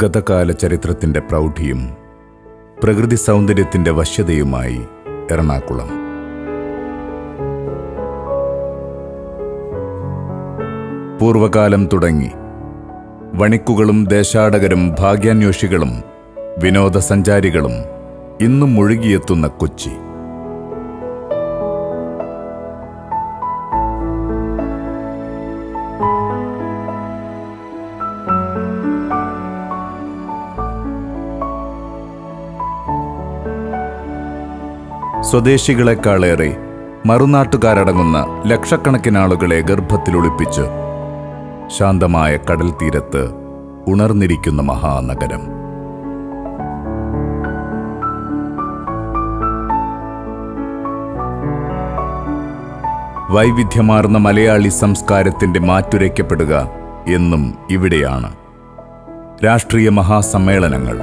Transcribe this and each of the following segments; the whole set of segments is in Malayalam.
ഗതകാല ചരിത്രത്തിൻ്റെ പ്രൗഢിയും പ്രകൃതി സൗന്ദര്യത്തിൻ്റെ വശ്യതയുമായി എറണാകുളം. പൂർവകാലം തുടങ്ങി വണിക്കുകളും ദേശാടകരും ഭാഗ്യാന്വേഷികളും വിനോദസഞ്ചാരികളും ഇന്നും മുഴുകിയെത്തുന്ന കൊച്ചി. സ്വദേശികളെക്കാളേറെ മറുനാട്ടുകാരടങ്ങുന്ന ലക്ഷക്കണക്കിന് ആളുകളെ ഗർഭത്തിലൊളിപ്പിച്ച് ശാന്തമായ കടൽ തീരത്ത് ഉണർന്നിരിക്കുന്ന മഹാനഗരം. വൈവിധ്യമാർന്ന മലയാളി സംസ്കാരത്തിന്റെ മാറ്റുരയ്ക്കപ്പെടുക എന്നും ഇവിടെയാണ്. രാഷ്ട്രീയ മഹാസമ്മേളനങ്ങൾ,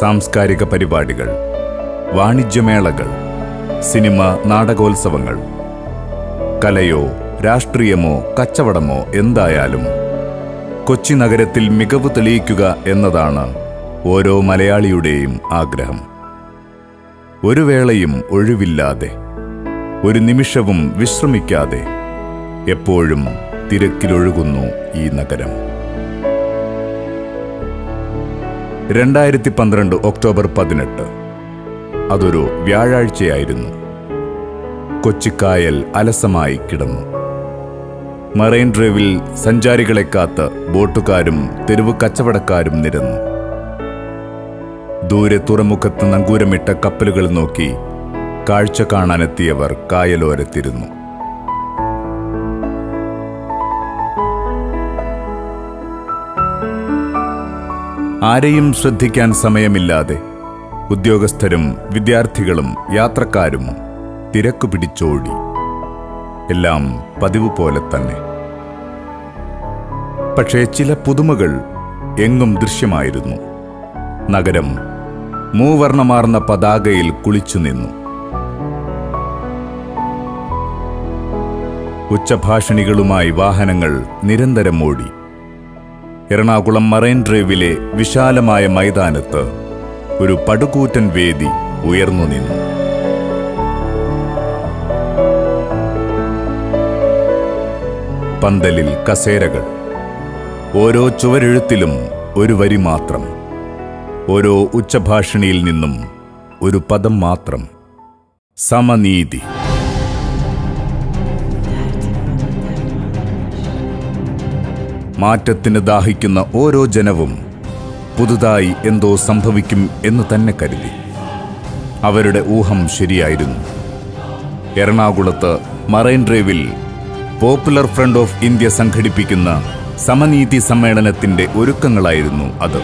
സാംസ്കാരിക പരിപാടികൾ, വാണിജ്യമേളകൾ, സിനിമ, നാടകോത്സവങ്ങൾ, കലയോ രാഷ്ട്രീയമോ കച്ചവടമോ എന്തായാലും കൊച്ചി നഗരത്തിൽ മികവ് തെളിയിക്കുക എന്നതാണ് ഓരോ മലയാളിയുടെയും ആഗ്രഹം. ഒരു വേളയും ഒഴിവില്ലാതെ, ഒരു നിമിഷവും വിശ്രമിക്കാതെ എപ്പോഴും തിരക്കിലൊഴുകുന്നു ഈ നഗരം. 2012 ഒക്ടോബർ 18 അതൊരു വ്യാഴാഴ്ചയായിരുന്നു. കൊച്ചിക്കായൽ അലസമായി കിടന്നു. മറൈൻ ഡ്രൈവിൽ സഞ്ചാരികളെ കാത്ത് ബോട്ടുകാരും തെരുവ് കച്ചവടക്കാരും നിരന്നു. ദൂരെ തുറമുഖത്ത് നങ്കൂരമിട്ട കപ്പലുകൾ നോക്കി കാഴ്ച കാണാനെത്തിയവർ കായലോരത്തിരുന്നു. ആരെയും ശ്രദ്ധിക്കാൻ സമയമില്ലാതെ ഉദ്യോഗസ്ഥരും വിദ്യാർത്ഥികളും യാത്രക്കാരും തിരക്കു പിടിച്ചോടി. എല്ലാം പതിവ് പോലെ തന്നെ. പക്ഷേ ചില പുതുമകൾ എങ്ങും ദൃശ്യമായിരുന്നു. നഗരം മൂവർണ്ണമാർന്ന പതാകയിൽ കുളിച്ചു നിന്നു. ഉച്ചഭാഷിണികളുമായി വാഹനങ്ങൾ നിരന്തരം ഓടി. എറണാകുളം മറൈൻ ഡ്രൈവിലെ വിശാലമായ മൈതാനത്ത് ഒരു പടുകൂറ്റൻ വേദി ഉയർന്നു നിന്നു. പന്തലിൽ കസേരകൾ, ഓരോ ചുവരെഴുത്തിലും ഒരു വരി മാത്രം, ഓരോ ഉച്ചഭാഷിണിയിൽ നിന്നും ഒരു പദം മാത്രം: സമനീതി. മാറ്റത്തിന് ദാഹിക്കുന്ന ഓരോ ജനവും പുതുതായി എന്തോ സംഭവിക്കും എന്ന് തന്നെ കരുതി. അവരുടെ ഊഹം ശരിയായിരുന്നു. എറണാകുളത്ത് മറൈൻ ഡ്രൈവിൽ പോപ്പുലർ ഫ്രണ്ട് ഓഫ് ഇന്ത്യ സംഘടിപ്പിക്കുന്ന സമനീതി സമ്മേളനത്തിന്റെ ഒരുക്കങ്ങളായിരുന്നു അത്.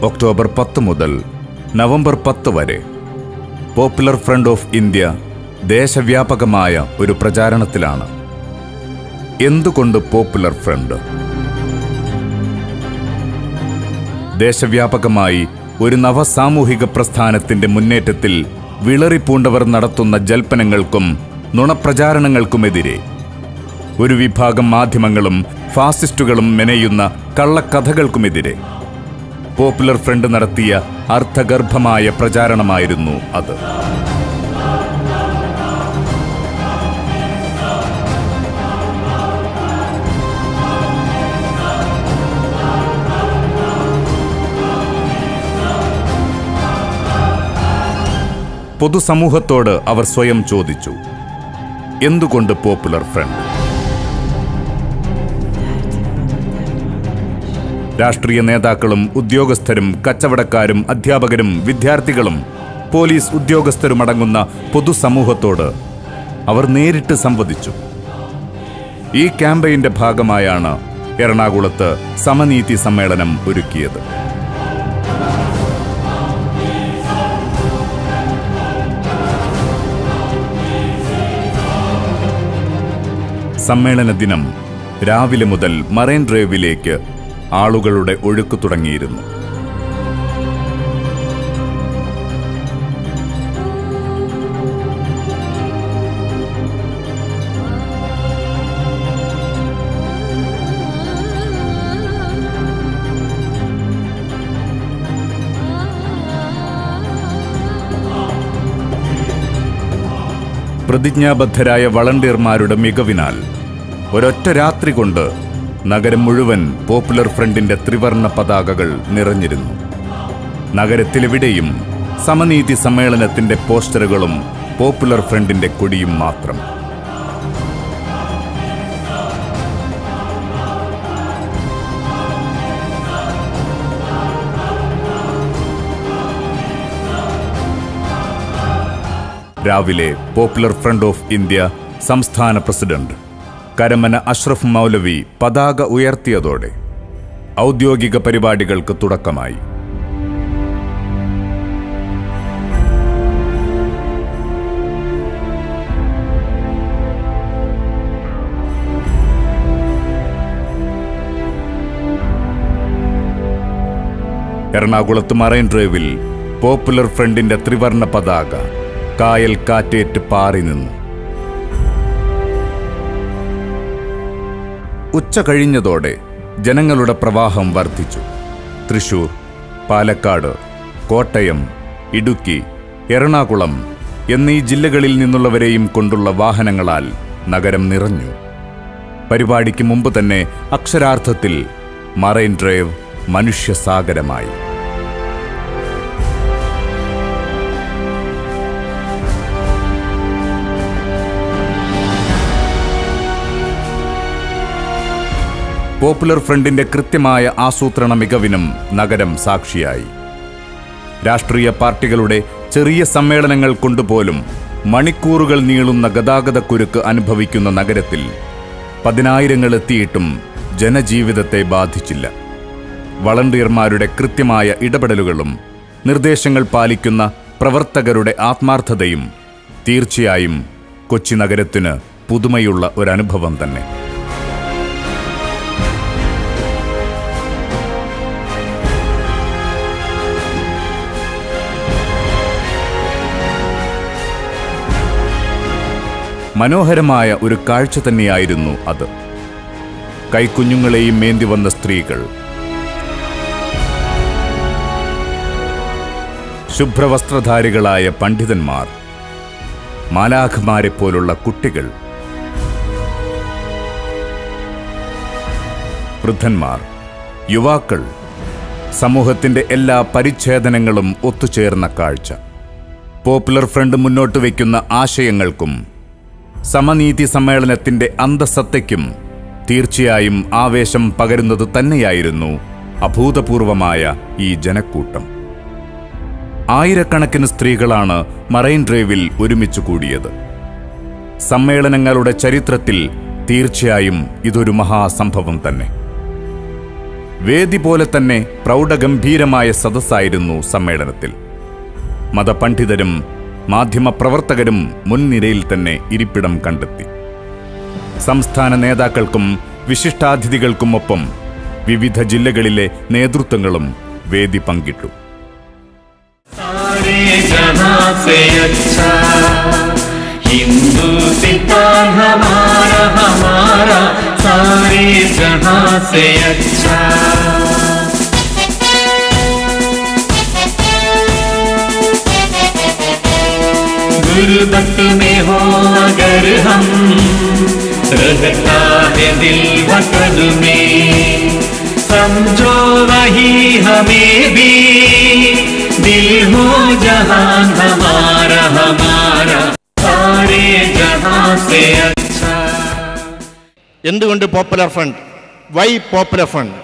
ഒക്ടോബർ 10 മുതൽ നവംബർ 10 വരെ പോപ്പുലർ ഫ്രണ്ട് ഓഫ് ഇന്ത്യ ദേശവ്യാപകമായ ഒരു പ്രചാരണത്തിലാണ്. എന്തുകൊണ്ട് പോപ്പുലർ ഫ്രണ്ട്? ദേശവ്യാപകമായി ഒരു നവസാമൂഹിക പ്രസ്ഥാനത്തിന്റെ മുന്നേറ്റത്തിൽ വിളറിപ്പൂണ്ടവർ നടത്തുന്ന ജൽപ്പനങ്ങൾക്കും നുണപ്രചാരണങ്ങൾക്കുമെതിരെ ഒരു വിഭാഗം മാധ്യമങ്ങളും ഫാസിസ്റ്റുകളും മെനയുന്ന കള്ളക്കഥകൾക്കുമെതിരെ പോപ്പുലർ ഫ്രണ്ട് നടത്തിയ അർത്ഥഗർഭമായ പ്രചാരണമായിരുന്നു അത്. പൊതുസമൂഹത്തോട് അവർ സ്വയം ചോദിച്ചു, എന്തുകൊണ്ട് പോപ്പുലർ ഫ്രണ്ട്? രാഷ്ട്രീയ നേതാക്കളും ഉദ്യോഗസ്ഥരും കച്ചവടക്കാരും അധ്യാപകരും വിദ്യാർത്ഥികളും പോലീസ് ഉദ്യോഗസ്ഥരുമടങ്ങുന്ന പൊതുസമൂഹത്തോട് അവർ നേരിട്ട് സംവദിച്ചു. ഈ ക്യാമ്പയിന്റെ ഭാഗമായാണ് എറണാകുളത്ത് സമനീതി സമ്മേളനം ഒരുക്കിയത്. സമ്മേളന ദിനം രാവിലെ മുതൽ മറൈൻ ഡ്രൈവിലേക്ക് ആളുകളുടെ ഒഴുക്ക് തുടങ്ങിയിരുന്നു. പ്രതിജ്ഞാബദ്ധരായ വളണ്ടിയർമാരുടെ മികവിനാൽ ഒരൊറ്റ രാത്രി കൊണ്ട് നഗരം മുഴുവൻ പോപ്പുലർ ഫ്രണ്ടിന്റെ ത്രിവർണ്ണ പതാകകൾ നിറഞ്ഞിരുന്നു. നഗരത്തിലെവിടെയും സമനീതി സമ്മേളനത്തിന്റെ പോസ്റ്ററുകളും പോപ്പുലർ ഫ്രണ്ടിന്റെ കൊടിയും മാത്രം. രാവിലെ പോപ്പുലർ ഫ്രണ്ട് ഓഫ് ഇന്ത്യ സംസ്ഥാന പ്രസിഡന്റ് കരമന അഷ്റഫ് മൗലവി പതാക ഉയർത്തിയതോടെ ഔദ്യോഗിക പരിപാടികൾക്ക് തുടക്കമായി. എറണാകുളത്ത് മറൈൻ ഡ്രൈവിൽ പോപ്പുലർ ഫ്രണ്ടിന്റെ ത്രിവർണ്ണ പതാക കായൽ കാറ്റേറ്റ് പാറി നിന്നു. ഉച്ച കഴിഞ്ഞതോടെ ജനങ്ങളുടെ പ്രവാഹം വർദ്ധിച്ചു. തൃശൂർ, പാലക്കാട്, കോട്ടയം, ഇടുക്കി, എറണാകുളം എന്നീ ജില്ലകളിൽ നിന്നുള്ളവരെയും കൊണ്ടുള്ള വാഹനങ്ങളാൽ നഗരം നിറഞ്ഞു. പരിപാടിക്ക് മുമ്പ് തന്നെ അക്ഷരാർത്ഥത്തിൽ മറൈൻ ഡ്രൈവ് മനുഷ്യസാഗരമായി. പോപ്പുലർ ഫ്രണ്ടിന്റെ കൃത്യമായ ആസൂത്രണ മികവിനും നഗരം സാക്ഷിയായി. രാഷ്ട്രീയ പാർട്ടികളുടെ ചെറിയ സമ്മേളനങ്ങൾ കൊണ്ടുപോലും മണിക്കൂറുകൾ നീളുന്ന ഗതാഗതക്കുരുക്ക് അനുഭവിക്കുന്ന നഗരത്തിൽ പതിനായിരങ്ങൾ എത്തിയിട്ടും ജനജീവിതത്തെ ബാധിച്ചില്ല. വളണ്ടിയർമാരുടെ കൃത്യമായ ഇടപെടലുകളും നിർദ്ദേശങ്ങൾ പാലിക്കുന്ന പ്രവർത്തകരുടെ ആത്മാർത്ഥതയും തീർച്ചയായും കൊച്ചി നഗരത്തിന് പുതുമയുള്ള ഒരനുഭവം തന്നെ. മനോഹരമായ ഒരു കാഴ്ച തന്നെയായിരുന്നു അത്. കൈക്കുഞ്ഞുങ്ങളെയും മേന്തി വന്ന സ്ത്രീകൾ, ശുഭ്രവസ്ത്രധാരികളായ പണ്ഡിതന്മാർ, മാലാഖമാരെ പോലുള്ള കുട്ടികൾ, വൃദ്ധന്മാർ, യുവാക്കൾ, സമൂഹത്തിന്റെ എല്ലാ പരിച്ഛേദനങ്ങളും ഒത്തുചേർന്ന കാഴ്ച. പോപ്പുലർ ഫ്രണ്ട് മുന്നോട്ട് വയ്ക്കുന്ന ആശയങ്ങൾക്കും സമനീതി സമ്മേളനത്തിന്റെ അന്തസത്തയ്ക്കും തീർച്ചയായും ആവേശം പകരുന്നത് തന്നെയായിരുന്നു അഭൂതപൂർവമായ ഈ ജനക്കൂട്ടം. ആയിരക്കണക്കിന് സ്ത്രീകളാണ് മറൈൻ ഡ്രൈവിൽ ഒരുമിച്ച് കൂടിയത്. സമ്മേളനങ്ങളുടെ ചരിത്രത്തിൽ തീർച്ചയായും ഇതൊരു മഹാസംഭവം തന്നെ. വേദി പോലെ തന്നെ പ്രൗഢഗംഭീരമായ സദസ്സായിരുന്നു സമ്മേളനത്തിൽ. മതപണ്ഡിതരും മാധ്യമപ്രവർത്തകരും മുൻനിരയിൽ തന്നെ ഇരിപ്പിടം കണ്ടെത്തി. സംസ്ഥാന നേതാക്കൾക്കും വിശിഷ്ടാതിഥികൾക്കുമൊപ്പം വിവിധ ജില്ലകളിലെ നേതൃത്വങ്ങളും വേദി പങ്കിട്ടു. गुरबत में हो अगर हम रहता है दिल वतन में, समझो वही हमें भी दिल हो जहान हमारा हमारा सारे जहां से अच्छा. എന്തുകൊണ്ട് Popular Front? Why Popular Front?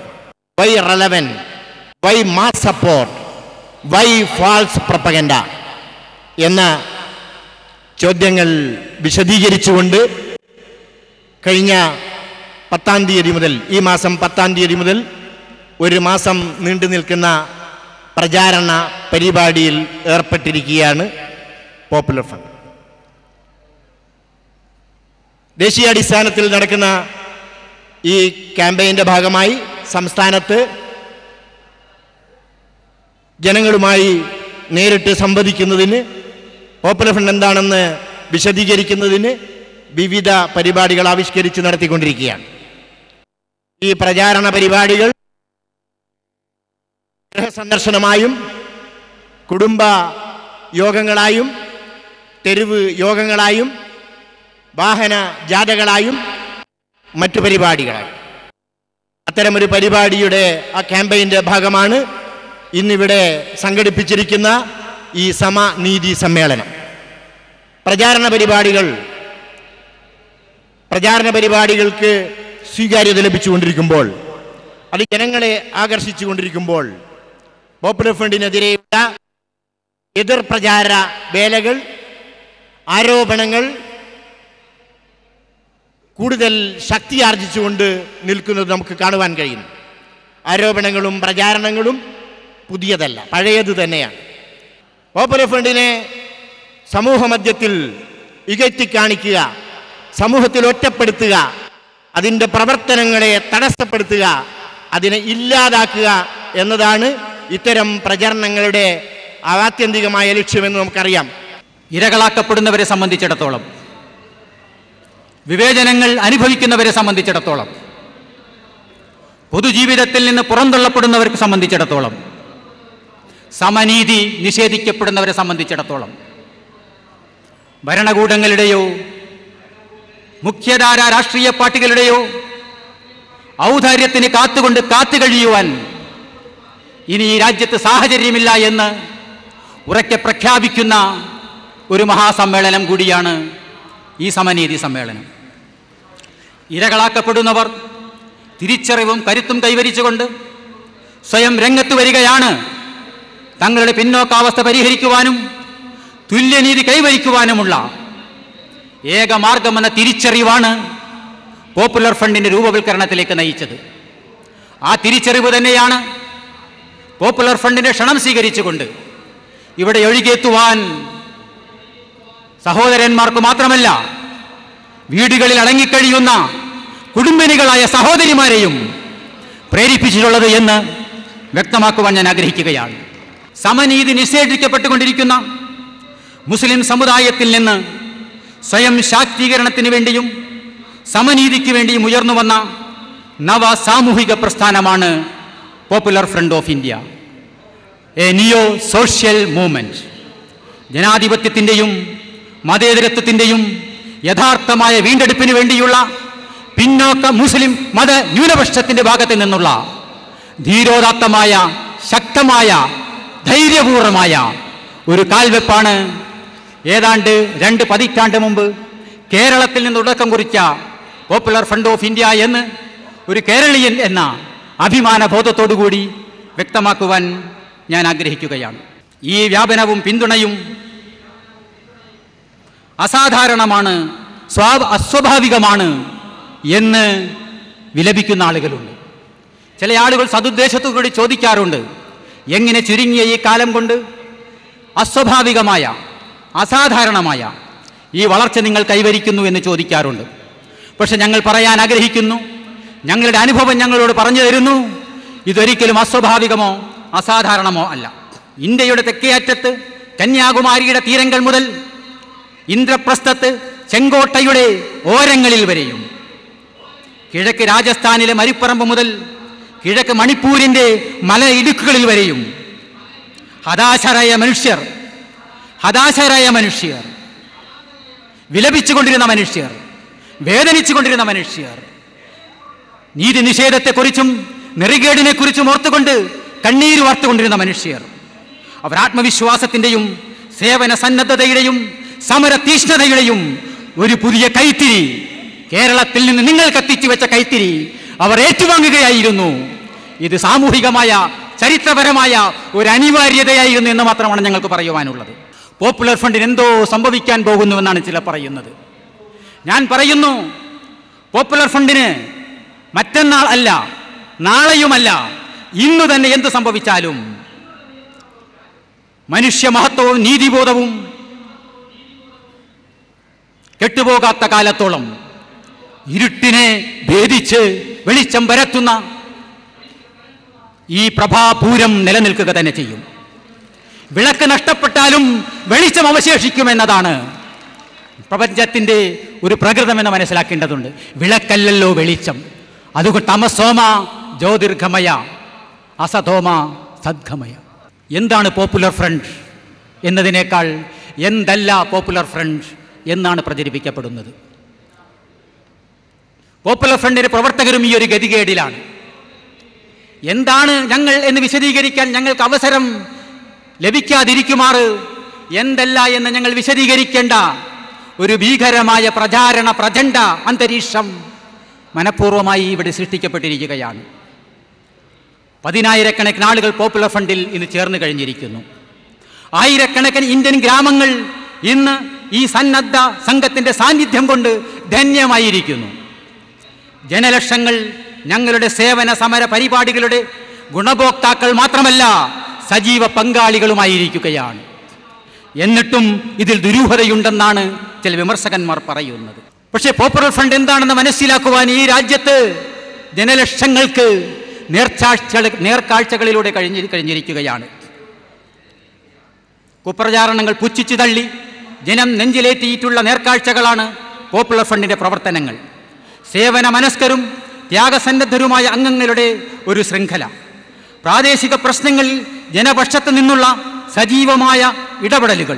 Why relevant? Why mass support? Why false propaganda എന്ന ചോദ്യങ്ങൾ വിശദീകരിച്ചുകൊണ്ട് കഴിഞ്ഞ 10-ാം തീയതി മുതൽ, ഈ മാസം 10-ാം തീയതി മുതൽ ഒരു മാസം നീണ്ടു നിൽക്കുന്ന പ്രചാരണ പരിപാടിയിൽ ഏർപ്പെട്ടിരിക്കുകയാണ് പോപ്പുലർ ഫ്രണ്ട്. ദേശീയാടിസ്ഥാനത്തിൽ നടക്കുന്ന ഈ ക്യാമ്പയിൻ്റെ ഭാഗമായി സംസ്ഥാനത്ത് ജനങ്ങളുമായി നേരിട്ട് സംവദിക്കുന്നതിന്, പോപ്പുലർ ഫ്രണ്ട് എന്താണെന്ന് വിശദീകരിക്കുന്നതിന് വിവിധ പരിപാടികൾ ആവിഷ്കരിച്ച് നടത്തിക്കൊണ്ടിരിക്കുകയാണ്. ഈ പ്രചാരണ പരിപാടികൾ ഗൃഹസന്ദർശനമായും കുടുംബ യോഗങ്ങളായും തെരുവ് യോഗങ്ങളായും വാഹന ജാഥകളായും മറ്റു പരിപാടികളായും. അത്തരമൊരു പരിപാടിയുടെ ആ ക്യാമ്പയിൻ്റെ ഭാഗമാണ് ഇന്നിവിടെ സംഘടിപ്പിച്ചിരിക്കുന്ന ഈ സമനീതി സമ്മേളനം. പ്രചാരണ പരിപാടികൾക്ക് സ്വീകാര്യത ലഭിച്ചുകൊണ്ടിരിക്കുമ്പോൾ, അത് ജനങ്ങളെ ആകർഷിച്ചുകൊണ്ടിരിക്കുമ്പോൾ, പോപ്പുലർ ഫ്രണ്ടിനെതിരെയുള്ള എതിർ പ്രചാര വേലകൾ, ആരോപണങ്ങൾ കൂടുതൽ ശക്തിയാർജിച്ചുകൊണ്ട് നിൽക്കുന്നത് നമുക്ക് കാണുവാൻ കഴിയുന്നു. ആരോപണങ്ങളും പ്രചാരണങ്ങളും പുതിയതല്ല, പഴയത് തന്നെയാണ്. പോപ്പുലർ ഫ്രണ്ടിനെ സമൂഹമധ്യത്തിൽ ഇകഴ്ത്തിക്കാണിക്കുക, സമൂഹത്തിൽ ഒറ്റപ്പെടുത്തുക, അതിൻ്റെ പ്രവർത്തനങ്ങളെ തടസ്സപ്പെടുത്തുക, അതിനെ ഇല്ലാതാക്കുക എന്നതാണ് ഇത്തരം പ്രചരണങ്ങളുടെ ആത്യന്തികമായ ലക്ഷ്യമെന്ന് നമുക്കറിയാം. ഇരകളാക്കപ്പെടുന്നവരെ സംബന്ധിച്ചിടത്തോളം, വിവേചനങ്ങൾ അനുഭവിക്കുന്നവരെ സംബന്ധിച്ചിടത്തോളം, പൊതുജീവിതത്തിൽ നിന്ന് പുറന്തള്ളപ്പെടുന്നവർക്ക് സംബന്ധിച്ചിടത്തോളം, സമനീതി നിഷേധിക്കപ്പെടുന്നവരെ സംബന്ധിച്ചിടത്തോളം, ഭരണകൂടങ്ങളുടെയോ മുഖ്യധാര രാഷ്ട്രീയ പാർട്ടികളുടെയോ ഔദാര്യത്തിന് കാത്തു കഴിയുവാൻ ഇനി ഈ രാജ്യത്ത് സാഹചര്യമില്ല എന്ന് ഉറക്കെ പ്രഖ്യാപിക്കുന്ന ഒരു മഹാസമ്മേളനം കൂടിയാണ് ഈ സമനീതി സമ്മേളനം. ഇരകളാക്കപ്പെടുന്നവർ തിരിച്ചറിവും കരുത്തും കൈവരിച്ചുകൊണ്ട് സ്വയം രംഗത്ത് വരികയാണ്. തങ്ങളുടെ പിന്നോക്കാവസ്ഥ പരിഹരിക്കുവാനും തുല്യനീതി കൈവരിക്കുവാനുമുള്ള ഏകമാർഗമെന്ന തിരിച്ചറിവാണ് പോപ്പുലർ ഫ്രണ്ടിൻ്റെ രൂപവൽക്കരണത്തിലേക്ക് നയിച്ചത്. ആ തിരിച്ചറിവ് തന്നെയാണ് പോപ്പുലർ ഫ്രണ്ടിൻ്റെ ക്ഷണം സ്വീകരിച്ചുകൊണ്ട് ഇവിടെ ഒഴുകിയെത്തുവാൻ സഹോദരന്മാർക്ക് മാത്രമല്ല, വീടുകളിൽ അടങ്ങിക്കഴിയുന്ന കുടുംബിനികളായ സഹോദരിമാരെയും പ്രേരിപ്പിച്ചിട്ടുള്ളത് എന്ന് വ്യക്തമാക്കുവാൻ ഞാൻ ആഗ്രഹിക്കുകയാണ്. സമനീതി നിഷേധിക്കപ്പെട്ടുകൊണ്ടിരിക്കുന്ന മുസ്ലിം സമുദായത്തിൽ നിന്ന് സ്വയം ശാക്തീകരണത്തിന് വേണ്ടിയും സമനീതിക്ക് വേണ്ടിയും ഉയർന്നു വന്ന നവ സാമൂഹിക പ്രസ്ഥാനമാണ് popular front of India, a neo social movement. ജനാധിപത്യത്തിൻ്റെയും മതേതരത്വത്തിൻ്റെയും യഥാർത്ഥമായ വീണ്ടെടുപ്പിന് വേണ്ടിയുള്ള പിന്നോക്ക മുസ്ലിം മത ന്യൂനപക്ഷത്തിൻ്റെ ഭാഗത്ത് നിന്നുള്ള ധീരോദാത്തമായ, ശക്തമായ, ധൈര്യപൂർവമായ ഒരു കാൽവെപ്പാണ് ഏതാണ്ട് 2 പതിറ്റാണ്ട് മുമ്പ് കേരളത്തിൽ നിന്ന് തുടക്കം കുറിച്ച പോപ്പുലർ ഫ്രണ്ട് ഓഫ് ഇന്ത്യ എന്ന് ഒരു കേരളീയൻ എന്ന അഭിമാനബോധത്തോടുകൂടി വ്യക്തമാക്കുവാൻ ഞാൻ ആഗ്രഹിക്കുകയാണ്. ഈ വ്യാപനവും പിന്തുണയും അസാധാരണമാണ്, അസ്വാഭാവികമാണ് എന്ന് വിലപിക്കുന്ന ആളുകളുണ്ട്. ചില ആളുകൾ സതുദ്ദേശത്തോടുകൂടി ചോദിക്കാറുണ്ട്, എങ്ങനെ ചുരുങ്ങിയ ഈ കാലം കൊണ്ട് അസ്വാഭാവികമായ, അസാധാരണമായ ഈ വളർച്ച നിങ്ങൾ കൈവരിക്കുന്നു എന്ന് ചോദിക്കാറുണ്ട്. പക്ഷെ ഞങ്ങൾ പറയാൻ ആഗ്രഹിക്കുന്നു, ഞങ്ങളുടെ അനുഭവം ഞങ്ങളോട് പറഞ്ഞു തരുന്നു, ഇതൊരിക്കലും അസ്വാഭാവികമോ അസാധാരണമോ അല്ല. ഇന്ത്യയുടെ തെക്കേ അറ്റത്ത് കന്യാകുമാരിയുടെ തീരങ്ങൾ മുതൽ ഇന്ദ്രപ്രസ്ഥത്ത് ചെങ്കോട്ടയുടെ ഓരങ്ങളിൽ വരെയും, കിഴക്ക് രാജസ്ഥാനിലെ മരിപ്പറമ്പ് മുതൽ കിഴക്ക് മണിപ്പൂരിൻ്റെ മലയിടുക്കുകളിൽ വരെയും ഹതാശരായ മനുഷ്യർ, വിലപിച്ചുകൊണ്ടിരുന്ന മനുഷ്യർ, വേദനിച്ചുകൊണ്ടിരുന്ന മനുഷ്യർ, നീതി നിഷേധത്തെക്കുറിച്ചും നെറികേടിനെക്കുറിച്ചും ഓർത്തുകൊണ്ട് കണ്ണീര് വാർത്തുകൊണ്ടിരുന്ന മനുഷ്യർ, അവർ ആത്മവിശ്വാസത്തിൻ്റെയും സേവന സന്നദ്ധതയുടെയും സമര തീഷ്ണതയുടെയും ഒരു പുതിയ കൈത്തിരി, കേരളത്തിൽ നിന്ന് നിങ്ങൾ കത്തിച്ചു വെച്ച കൈത്തിരി അവർ ഏറ്റുവാങ്ങുകയായിരുന്നു. ഇത് സാമൂഹികമായ, ചരിത്രപരമായ ഒരു അനിവാര്യതയായിരുന്നു എന്ന് മാത്രമാണ് ഞങ്ങൾക്ക് പറയുവാനുള്ളത്. പോപ്പുലർ ഫ്രണ്ടിന് എന്തോ സംഭവിക്കാൻ പോകുന്നുവെന്നാണ് ചിലർ പറയുന്നത്. ഞാൻ പറയുന്നു, പോപ്പുലർ ഫ്രണ്ടിന് മറ്റന്നാൾ അല്ല, നാളെയുമല്ല, ഇന്നു തന്നെ എന്ത് സംഭവിച്ചാലും മനുഷ്യ മഹത്വവും നീതിബോധവും കെട്ടുപോകാത്ത കാലത്തോളം ഇരുട്ടിനെ ഭേദിച്ച് വെളിച്ചം പരത്തുന്ന ഈ പ്രഭാപൂരം നിലനിൽക്കുക തന്നെ ചെയ്യും. വിളക്ക് നഷ്ടപ്പെട്ടാലും വെളിച്ചം അവശേഷിക്കുമെന്നതാണ് പ്രപഞ്ചത്തിൻ്റെ ഒരു പ്രകൃതമെന്ന് മനസ്സിലാക്കേണ്ടതുണ്ട്. വിളക്കല്ലല്ലോ വെളിച്ചം. അതുകൊണ്ട് തമസോമ ജ്യോതിർഗമയ അസതോമ സദ്ഗമയ. എന്താണ് പോപ്പുലർ ഫ്രണ്ട് എന്നതിനേക്കാൾ എന്തല്ല പോപ്പുലർ ഫ്രണ്ട് എന്നാണ് പ്രചരിപ്പിക്കപ്പെടുന്നത്. പോപ്പുലർ ഫ്രണ്ടിന്റെ പ്രവർത്തകരും ഈ ഒരു ഗതികേടിലാണ്. എന്താണ് ഞങ്ങൾ എന്ന് വിശദീകരിക്കാൻ ഞങ്ങൾക്ക് അവസരം ലഭിക്കാതിരിക്കുമാറ് എന്തല്ല എന്ന് ഞങ്ങൾ വിശദീകരിക്കേണ്ട ഒരു ഭീകരമായ പ്രചാരണ പ്രചണ്ഡ അന്തരീക്ഷം മനഃപൂർവ്വമായി ഇവിടെ സൃഷ്ടിക്കപ്പെട്ടിരിക്കുകയാണ്. 10,000-കണക്കിന് ആളുകൾ പോപ്പുലർ ഫ്രണ്ടിൽ ഇന്ന് ചേർന്ന് കഴിഞ്ഞിരിക്കുന്നു. 1000-കണക്കിന് ഇന്ത്യൻ ഗ്രാമങ്ങൾ ഇന്ന് ഈ സന്നദ്ധ സംഘത്തിൻ്റെ സാന്നിധ്യം കൊണ്ട് ധന്യമായിരിക്കുന്നു. ജനലക്ഷങ്ങൾ ഞങ്ങളുടെ സേവന സമര പരിപാടികളുടെ ഗുണഭോക്താക്കൾ മാത്രമല്ല, സജീവ പങ്കാളികളുമായിരിക്കുകയാണ്. എന്നിട്ടും ഇതിൽ ദുരൂഹതയുണ്ടെന്നാണ് ചില വിമർശകന്മാർ പറയുന്നത്. പക്ഷേ പോപ്പുലർ ഫ്രണ്ട് എന്താണെന്ന് മനസ്സിലാക്കുവാൻ ഈ രാജ്യത്ത് ജനലക്ഷങ്ങൾക്ക് നേർക്കാഴ്ചകളിലൂടെ കഴിഞ്ഞിരിക്കുകയാണ്. കുപ്രചാരണങ്ങൾ പുച്ഛിച്ചു തള്ളി ജനം നെഞ്ചിലേറ്റിയിട്ടുള്ള നേർക്കാഴ്ചകളാണ് പോപ്പുലർ ഫ്രണ്ടിൻ്റെ പ്രവർത്തനങ്ങൾ. സേവന മനസ്കരും ത്യാഗസന്നദ്ധരുമായ അംഗങ്ങളുടെ ഒരു ശൃംഖല, പ്രാദേശിക പ്രശ്നങ്ങളിൽ ജനപക്ഷത്ത് നിന്നുള്ള സജീവമായ ഇടപെടലുകൾ,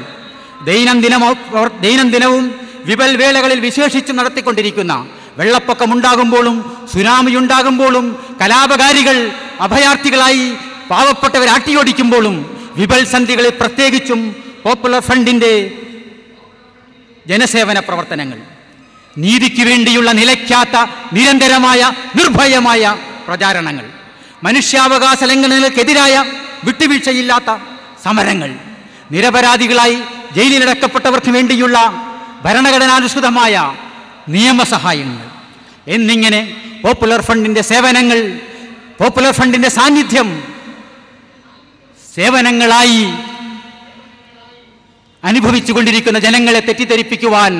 ദൈനംദിനവും വിപൽ വേളകളിൽ വിശേഷിച്ച് നടത്തിക്കൊണ്ടിരിക്കുന്ന വെള്ളപ്പൊക്കമുണ്ടാകുമ്പോഴും സുനാമി ഉണ്ടാകുമ്പോഴും കലാപകാരികൾ അഭയാർത്ഥികളായി പാവപ്പെട്ടവരെ ആട്ടിയോടിക്കുമ്പോഴും വിപൽ സന്ധികളിൽ പ്രത്യേകിച്ചും പോപ്പുലർ ഫ്രണ്ടിൻ്റെ ജനസേവന പ്രവർത്തനങ്ങൾ, നീതിക്ക് വേണ്ടിയുള്ള നിലയ്ക്കാത്ത നിരന്തരമായ നിർഭയമായ പ്രചാരണങ്ങൾ, മനുഷ്യാവകാശ ലംഘനങ്ങൾക്കെതിരായ വിട്ടുവീഴ്ചയില്ലാത്ത സമരങ്ങൾ, നിരപരാധികളായി ജയിലിലടക്കപ്പെട്ടവർക്ക് വേണ്ടിയുള്ള ഭരണഘടനാനുസൃതമായ നിയമസഹായങ്ങൾ എന്നിങ്ങനെ പോപ്പുലർ ഫ്രണ്ടിൻ്റെ സേവനങ്ങൾ, പോപ്പുലർ ഫ്രണ്ടിൻ്റെ സാന്നിധ്യം സേവനങ്ങളായി അനുഭവിച്ചു കൊണ്ടിരിക്കുന്ന ജനങ്ങളെ തെറ്റിദ്ധരിപ്പിക്കുവാൻ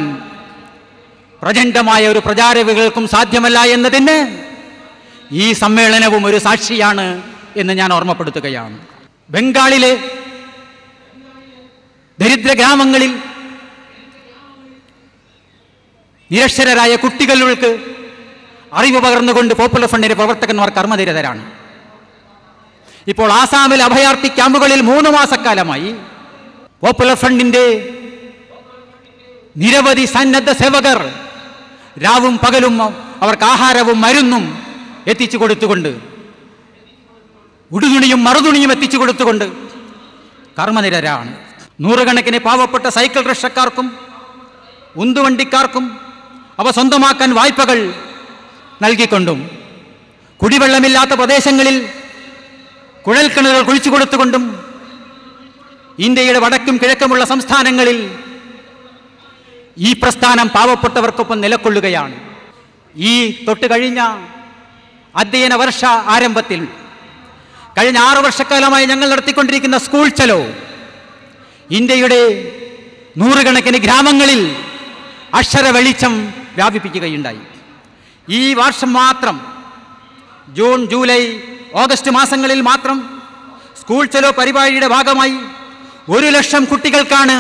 പ്രചണ്ഡമായ ഒരു പ്രചാരകൾക്കും സാധ്യമല്ല എന്നതിന് ഈ സമ്മേളനവും ഒരു സാക്ഷിയാണ് എന്ന് ഞാൻ ഓർമ്മപ്പെടുത്തുകയാണ്. ബംഗാളിലെ ദരിദ്ര ഗ്രാമങ്ങളിൽ നിരക്ഷരരായ കുട്ടികൾക്ക് അറിവ് പകർന്നുകൊണ്ട് പോപ്പുലർ ഫ്രണ്ടിന്റെ പ്രവർത്തകന്മാർ കർമ്മനിരതരാണ്. ഇപ്പോൾ ആസാമിലെ അഭയാർത്ഥി ക്യാമ്പുകളിൽ 3 മാസക്കാലമായി പോപ്പുലർ ഫ്രണ്ടിന്റെ നിരവധി സന്നദ്ധ സേവകർ രാവും പകലും അവർക്ക് ആഹാരവും മരുന്നും എത്തിച്ചു കൊടുത്തുകൊണ്ട്, ഉടുതുണിയും മറുതുണിയും എത്തിച്ചു കൊടുത്തുകൊണ്ട് കർമ്മനിരരാണ്. 100 കണക്കിന് പാവപ്പെട്ട സൈക്കിൾ റിക്ഷക്കാർക്കും ഉന്തുവണ്ടിക്കാർക്കും അവ സ്വന്തമാക്കാൻ വായ്പകൾ നൽകിക്കൊണ്ടും, കുടിവെള്ളമില്ലാത്ത പ്രദേശങ്ങളിൽ കുഴൽക്കിണറുകൾ കുഴിച്ചു കൊടുത്തുകൊണ്ടും, ഇന്ത്യയുടെ വടക്കും കിഴക്കുമുള്ള സംസ്ഥാനങ്ങളിൽ ഈ പ്രസ്ഥാനം പാവപ്പെട്ടവർക്കൊപ്പം നിലകൊള്ളുകയാണ്. ഈ തൊട്ട് കഴിഞ്ഞ അധ്യയന വർഷ ആരംഭത്തിൽ കഴിഞ്ഞ 6 വർഷക്കാലമായി ഞങ്ങൾ നടത്തിക്കൊണ്ടിരിക്കുന്ന സ്കൂൾ ചലോ ഇന്ത്യയുടെ 100 കണക്കിന് ഗ്രാമങ്ങളിൽ അക്ഷര വെളിച്ചം വ്യാപിപ്പിക്കുകയുണ്ടായി. ഈ വർഷം മാത്രം ജൂൺ, ജൂലൈ, ഓഗസ്റ്റ് മാസങ്ങളിൽ മാത്രം സ്കൂൾ ചലോ പരിപാടിയുടെ ഭാഗമായി 1 ലക്ഷം കുട്ടികൾക്കാണ്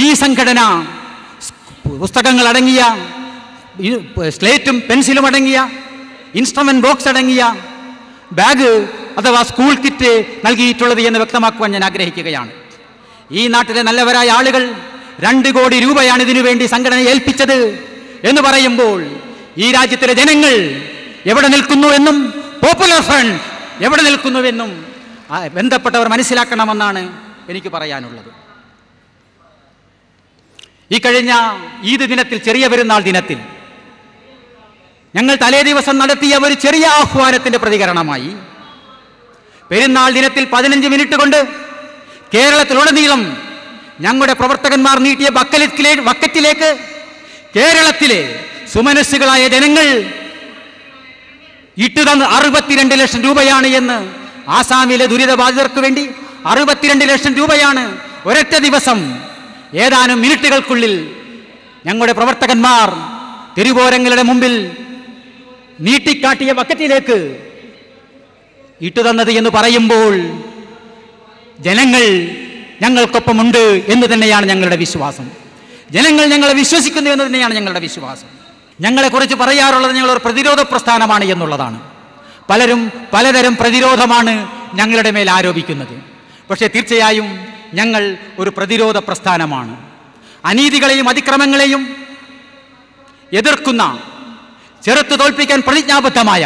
ഈ സംഘടന പുസ്തകങ്ങൾ അടങ്ങിയ, സ്ലേറ്റും പെൻസിലും അടങ്ങിയ, ഇൻസ്ട്രുമെന്റ് ബോക്സ് അടങ്ങിയ ബാഗ് അഥവാ സ്കൂൾ കിറ്റ് നൽകിയിട്ടുള്ളത് എന്ന് വ്യക്തമാക്കുവാൻ ഞാൻ ആഗ്രഹിക്കുകയാണ്. ഈ നാട്ടിലെ നല്ലവരായ ആളുകൾ 2 കോടി രൂപയാണ് ഇതിനു വേണ്ടി സംഘടന ഏൽപ്പിച്ചത് എന്ന് പറയുമ്പോൾ ഈ രാജ്യത്തിലെ ജനങ്ങൾ എവിടെ നിൽക്കുന്നുവെന്നും പോപ്പുലർ ഫ്രണ്ട് എവിടെ നിൽക്കുന്നുവെന്നും ബന്ധപ്പെട്ടവർ മനസ്സിലാക്കണമെന്നാണ് എനിക്ക് പറയാനുള്ളത്. ഈ കഴിഞ്ഞ ഈദ് ദിനത്തിൽ, ചെറിയ പെരുന്നാൾ ദിനത്തിൽ ഞങ്ങൾ തലേ ദിവസം നടത്തിയ ഒരു ചെറിയ ആഹ്വാനത്തിന്റെ പ്രതികരണമായി പെരുന്നാൾ ദിനത്തിൽ 15 മിനിറ്റ് കൊണ്ട് കേരളത്തിലുടനീളം ഞങ്ങളുടെ പ്രവർത്തകന്മാർ നീട്ടിയ ബക്കറ്റിലേക്ക് കേരളത്തിലെ സുമനസ്സുകളായ ജനങ്ങൾ ഇട്ടുതന്ന 62 ലക്ഷം രൂപയാണ് എന്ന്, ആസാമിലെ ദുരിതബാധിതർക്ക് വേണ്ടി 62 ലക്ഷം രൂപയാണ് ഒരൊറ്റ ദിവസം ഏതാനും മിനിറ്റുകൾക്കുള്ളിൽ ഞങ്ങളുടെ പ്രവർത്തകന്മാർ തെരുവോരങ്ങളുടെ മുമ്പിൽ നീട്ടിക്കാട്ടിയ ബക്കറ്റിലേക്ക് ഇട്ടുതന്നത് എന്ന് പറയുമ്പോൾ ജനങ്ങൾ ഞങ്ങൾക്കൊപ്പമുണ്ട് എന്ന് തന്നെയാണ് ഞങ്ങളുടെ വിശ്വാസം. ജനങ്ങൾ ഞങ്ങളെ വിശ്വസിക്കുന്നു എന്ന് തന്നെയാണ് ഞങ്ങളുടെ വിശ്വാസം. ഞങ്ങളെക്കുറിച്ച് പറയാറുള്ളത് ഞങ്ങളൊരു പ്രതിരോധ പ്രസ്ഥാനമാണ് എന്നുള്ളതാണ്. പലരും പലതരം പ്രതിരോധമാണ് ഞങ്ങളുടെ മേൽ ആരോപിക്കുന്നത്. പക്ഷേ തീർച്ചയായും ഞങ്ങൾ ഒരു പ്രതിരോധ പ്രസ്ഥാനമാണ്. അനീതികളെയും അതിക്രമങ്ങളെയും എതിർക്കുന്ന, ചെറുത്തു തോൽപ്പിക്കാൻ പ്രതിജ്ഞാബദ്ധമായ,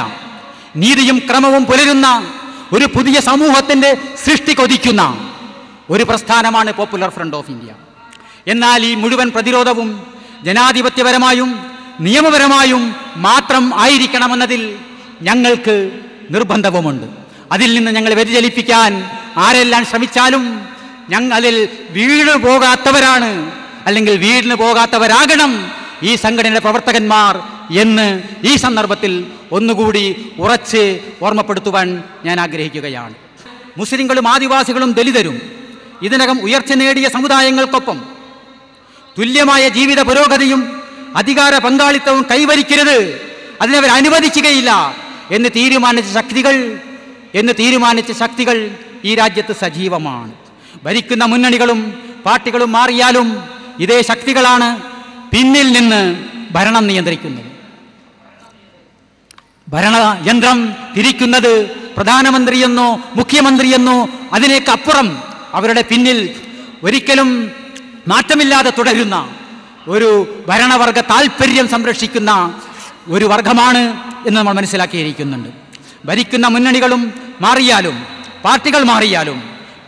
നീതിയും ക്രമവും പുലരുന്ന ഒരു പുതിയ സമൂഹത്തിന്റെ സൃഷ്ടി കൊതിക്കുന്ന ഒരു പ്രസ്ഥാനമാണ് പോപ്പുലർ ഫ്രണ്ട് ഓഫ് ഇന്ത്യ. എന്നാൽ ഈ മുഴുവൻ പ്രതിരോധവും ജനാധിപത്യപരമായും നിയമപരമായും മാത്രം ആയിരിക്കണമെന്നതിൽ ഞങ്ങൾക്ക് നിർബന്ധവുമുണ്ട്. അതിൽ നിന്ന് ഞങ്ങൾ വ്യതിചലിപ്പിക്കാൻ ആരെല്ലാം ശ്രമിച്ചാലും ഞങ്ങളിൽ വീണു പോകാത്തവരാണ്, അല്ലെങ്കിൽ വീടിന് പോകാത്തവരാകണം ഈ സംഘടനയുടെ പ്രവർത്തകന്മാർ എന്ന് ഈ സന്ദർഭത്തിൽ ഒന്നുകൂടി ഉറച്ച് ഓർമ്മപ്പെടുത്തുവാൻ ഞാൻ ആഗ്രഹിക്കുകയാണ്. മുസ്ലിങ്ങളും ആദിവാസികളും ദലിതരും ഇതിനകം ഉയർച്ച നേടിയ സമുദായങ്ങൾക്കൊപ്പം തുല്യമായ ജീവിത പുരോഗതിയും അധികാര പങ്കാളിത്തവും കൈവരിക്കരുത്, അതിനവർ അനുവദിക്കുകയില്ല എന്ന് തീരുമാനിച്ച ശക്തികൾ ഈ രാജ്യത്ത് സജീവമാണ്. ഭരിക്കുന്ന മുന്നണികളും പാർട്ടികളും മാറിയാലും ഇതേ ശക്തികളാണ് പിന്നിൽ നിന്ന് ഭരണം നിയന്ത്രിക്കുന്നത്. ഭരണയന്ത്രം തിരിക്കുന്നത് പ്രധാനമന്ത്രിയെന്നോ മുഖ്യമന്ത്രിയെന്നോ അതിനേക്കപ്പുറം അവരുടെ പിന്നിൽ ഒരിക്കലും മാറ്റമില്ലാതെ തുടരുന്ന ഒരു ഭരണവർഗ താൽപ്പര്യം സംരക്ഷിക്കുന്ന ഒരു വർഗമാണ് എന്ന് നമ്മൾ മനസ്സിലാക്കിയിരിക്കുന്നുണ്ട്. ഭരിക്കുന്ന മുന്നണികളും മാറിയാലും പാർട്ടികൾ മാറിയാലും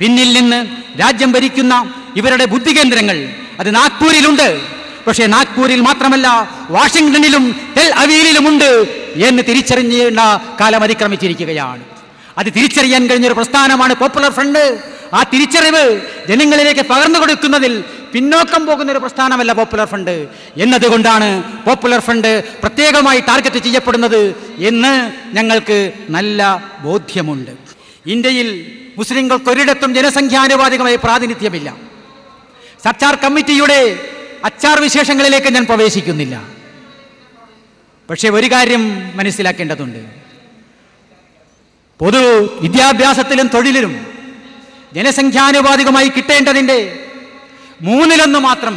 പിന്നിൽ നിന്ന് രാജ്യം ഭരിക്കുന്ന ഇവരുടെ ബുദ്ധികേന്ദ്രങ്ങൾ അത് നാഗ്പൂരിലുണ്ട്. പക്ഷേ നാഗ്പൂരിൽ മാത്രമല്ല, വാഷിംഗ്ടണിലും ടെൽ അവീവിലുമുണ്ട് എന്ന് തിരിച്ചറിഞ്ഞ കാലം അതിക്രമിച്ചിരിക്കുകയാണ്. അത് തിരിച്ചറിയാൻ കഴിഞ്ഞൊരു പ്രസ്ഥാനമാണ് പോപ്പുലർ ഫ്രണ്ട്. ആ തിരിച്ചറിവ് ജനങ്ങളിലേക്ക് പകർന്നു കൊടുക്കുന്നതിൽ പിന്നോക്കം പോകുന്ന ഒരു പ്രസ്ഥാനമല്ല പോപ്പുലർ ഫ്രണ്ട് എന്നതുകൊണ്ടാണ് പോപ്പുലർ ഫ്രണ്ട് പ്രത്യേകമായി ടാർഗറ്റ് ചെയ്യപ്പെടുന്നത് എന്ന് ഞങ്ങൾക്ക് നല്ല ബോധ്യമുണ്ട്. ഇന്ത്യയിൽ മുസ്ലിങ്ങൾക്ക് ഒരിടത്തും ജനസംഖ്യാനുപാതികമായി പ്രാതിനിധ്യമില്ല. സർക്കാർ കമ്മിറ്റിയുടെ അച്ചാർ വിശേഷങ്ങളിലേക്ക് ഞാൻ പ്രവേശിക്കുന്നില്ല. പക്ഷേ ഒരു കാര്യം മനസ്സിലാക്കേണ്ടതുണ്ട്. പൊതു വിദ്യാഭ്യാസത്തിലും തൊഴിലിലും ജനസംഖ്യാനുപാതികമായി കിട്ടേണ്ടതിൻ്റെ 1/3 മാത്രം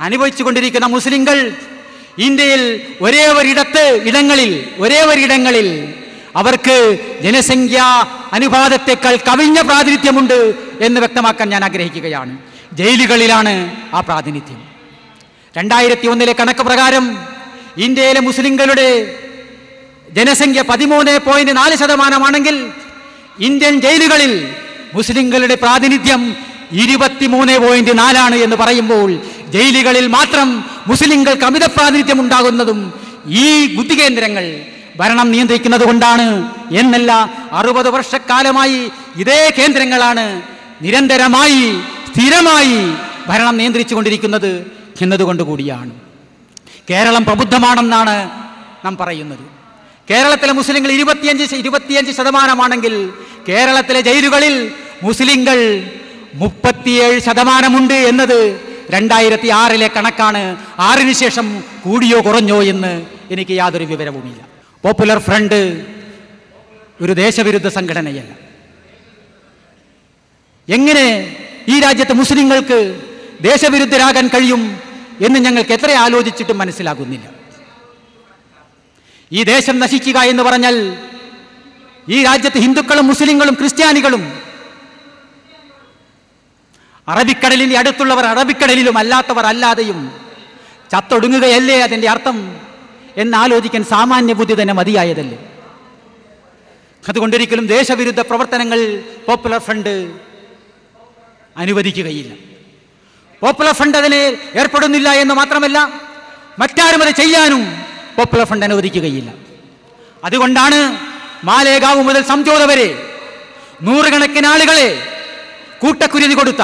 അനുഭവിച്ചു കൊണ്ടിരിക്കുന്ന മുസ്ലിങ്ങൾ ഇന്ത്യയിൽ ഒരേ ഒരിടങ്ങളിൽ അവർക്ക് ജനസംഖ്യാ അനുപാതത്തെക്കാൾ കവിഞ്ഞ പ്രാതിനിധ്യമുണ്ട് എന്ന് വ്യക്തമാക്കാൻ ഞാൻ ആഗ്രഹിക്കുകയാണ്. ജയിലുകളിലാണ് ആ പ്രാതിനിധ്യം. 2001 കണക്ക് പ്രകാരം ഇന്ത്യയിലെ മുസ്ലിങ്ങളുടെ ജനസംഖ്യ 13.4% ഇന്ത്യൻ ജയിലുകളിൽ മുസ്ലിങ്ങളുടെ പ്രാതിനിധ്യം 23.4 എന്ന് പറയുമ്പോൾ ജയിലുകളിൽ മാത്രം മുസ്ലിങ്ങൾക്ക് അമിത പ്രാതിനിധ്യം ഉണ്ടാകുന്നതും ഈ ബുദ്ധികേന്ദ്രങ്ങൾ ഭരണം നിയന്ത്രിക്കുന്നത് കൊണ്ടാണ് എന്നല്ല. 60 വർഷക്കാലമായി ഇതേ കേന്ദ്രങ്ങളാണ് നിരന്തരമായി സ്ഥിരമായി ഭരണം നിയന്ത്രിച്ചു കൊണ്ടിരിക്കുന്നത് എന്നതുകൊണ്ട് കൂടിയാണ്. കേരളം പ്രബുദ്ധമാണെന്നാണ് നാം പറയുന്നത്. കേരളത്തിലെ മുസ്ലിങ്ങൾ 25% കേരളത്തിലെ ജയിലുകളിൽ മുസ്ലിങ്ങൾ 37% എന്നത് 2006 കണക്കാണ്. 6 ശേഷം കൂടിയോ കുറഞ്ഞോ എന്ന് എനിക്ക് യാതൊരു വിവരവുമില്ല. പോപ്പുലർ ഫ്രണ്ട് ഒരു ദേശവിരുദ്ധ സംഘടനയല്ല. എങ്ങനെ ഈ രാജ്യത്തെ മുസ്ലിങ്ങൾക്ക് ദേശവിരുദ്ധരാകാൻ കഴിയും എന്ന് ഞങ്ങൾക്ക് എത്ര ആലോചിച്ചിട്ടും മനസ്സിലാകുന്നില്ല. ഈ ദേശം നശിക്കുക എന്ന് പറഞ്ഞാൽ ഈ രാജ്യത്ത് ഹിന്ദുക്കളും മുസ്ലിങ്ങളും ക്രിസ്ത്യാനികളും അറബിക്കടലിൻ്റെ അടുത്തുള്ളവർ അറബിക്കടലിലും അല്ലാത്തവർ അല്ലാതെയും ചത്തൊടുങ്ങുകയല്ലേ അതിൻ്റെ അർത്ഥം എന്നാലോചിക്കാൻ സാമാന്യ ബുദ്ധി തന്നെ മതിയായതല്ലേ. അതുകൊണ്ടൊരിക്കലും ദേശവിരുദ്ധ പ്രവർത്തനങ്ങൾ പോപ്പുലർ ഫ്രണ്ട് അനുവദിക്കുകയില്ല. പോപ്പുലർ ഫ്രണ്ട് അതിന് ഏർപ്പെടുന്നില്ല എന്ന് മാത്രമല്ല, മറ്റാരും അത് ചെയ്യാനും പോപ്പുലർ ഫ്രണ്ട് അനുവദിക്കുകയില്ല. അതുകൊണ്ടാണ് മാലേഗാവ് മുതൽ സംജോത വരെ 100 കണക്കിന് ആളുകളെ കൂട്ടക്കുരുതി കൊടുത്ത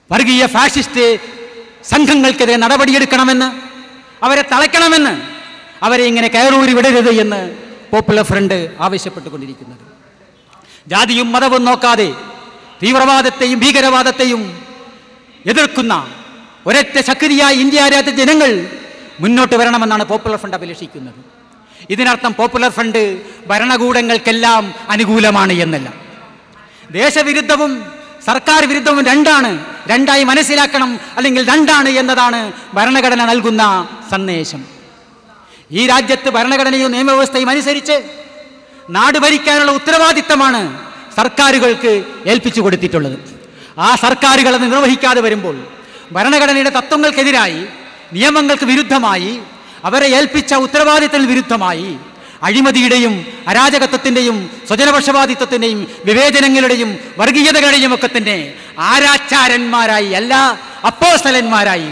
വർഗീയ ഫാഷിസ്റ്റ് സംഘങ്ങൾക്കെതിരെ നടപടിയെടുക്കണമെന്ന്, അവരെ തളയ്ക്കണമെന്ന്, അവരെ ഇങ്ങനെ കയറൂരി വിടരുത് എന്ന് പോപ്പുലർ ഫ്രണ്ട് ആവശ്യപ്പെട്ടുകൊണ്ടിരിക്കുന്നത്. ജാതിയും മതവും നോക്കാതെ തീവ്രവാദത്തെയും ഭീകരവാദത്തെയും എതിർക്കുന്ന ഒരൊറ്റ ശക്തിയായ ഇന്ത്യ രാജ്യത്തെ ജനങ്ങൾ മുന്നോട്ട് വരണമെന്നാണ് പോപ്പുലർ ഫ്രണ്ട് അഭിലഷിക്കുന്നത്. ഇതിനർത്ഥം പോപ്പുലർ ഫ്രണ്ട് ഭരണകൂടങ്ങൾക്കെല്ലാം അനുകൂലമാണ് എന്നല്ല. ദേശവിരുദ്ധവും സർക്കാർ വിരുദ്ധവും രണ്ടായി മനസ്സിലാക്കണം, അല്ലെങ്കിൽ രണ്ടാണ് എന്നതാണ് ഭരണഘടന നൽകുന്ന സന്ദേശം. ഈ രാജ്യത്ത് ഭരണഘടനയും നിയമവ്യവസ്ഥയും അനുസരിച്ച് നാട് ഭരിക്കാനുള്ള ഉത്തരവാദിത്തമാണ് സർക്കാരുകൾക്ക് ഏൽപ്പിച്ചു കൊടുത്തിട്ടുള്ളത്. ആ സർക്കാരുകൾ അത് നിർവഹിക്കാതെ വരുമ്പോൾ ഭരണഘടനയുടെ തത്വങ്ങൾക്കെതിരായി നിയമങ്ങൾക്ക് വിരുദ്ധമായി, അവരെ ഏൽപ്പിച്ച ഉത്തരവാദിത്തത്തിന് വിരുദ്ധമായി അഴിമതിയുടെയും അരാജകത്വത്തിൻ്റെയും സ്വജനപക്ഷപാതിത്വത്തിൻ്റെയും വിവേചനങ്ങളുടെയും വർഗീയതകളുടെയും ഒക്കെ തന്നെ ആരാച്ചാരന്മാരായി, അല്ല അപ്പോസ്തലന്മാരായി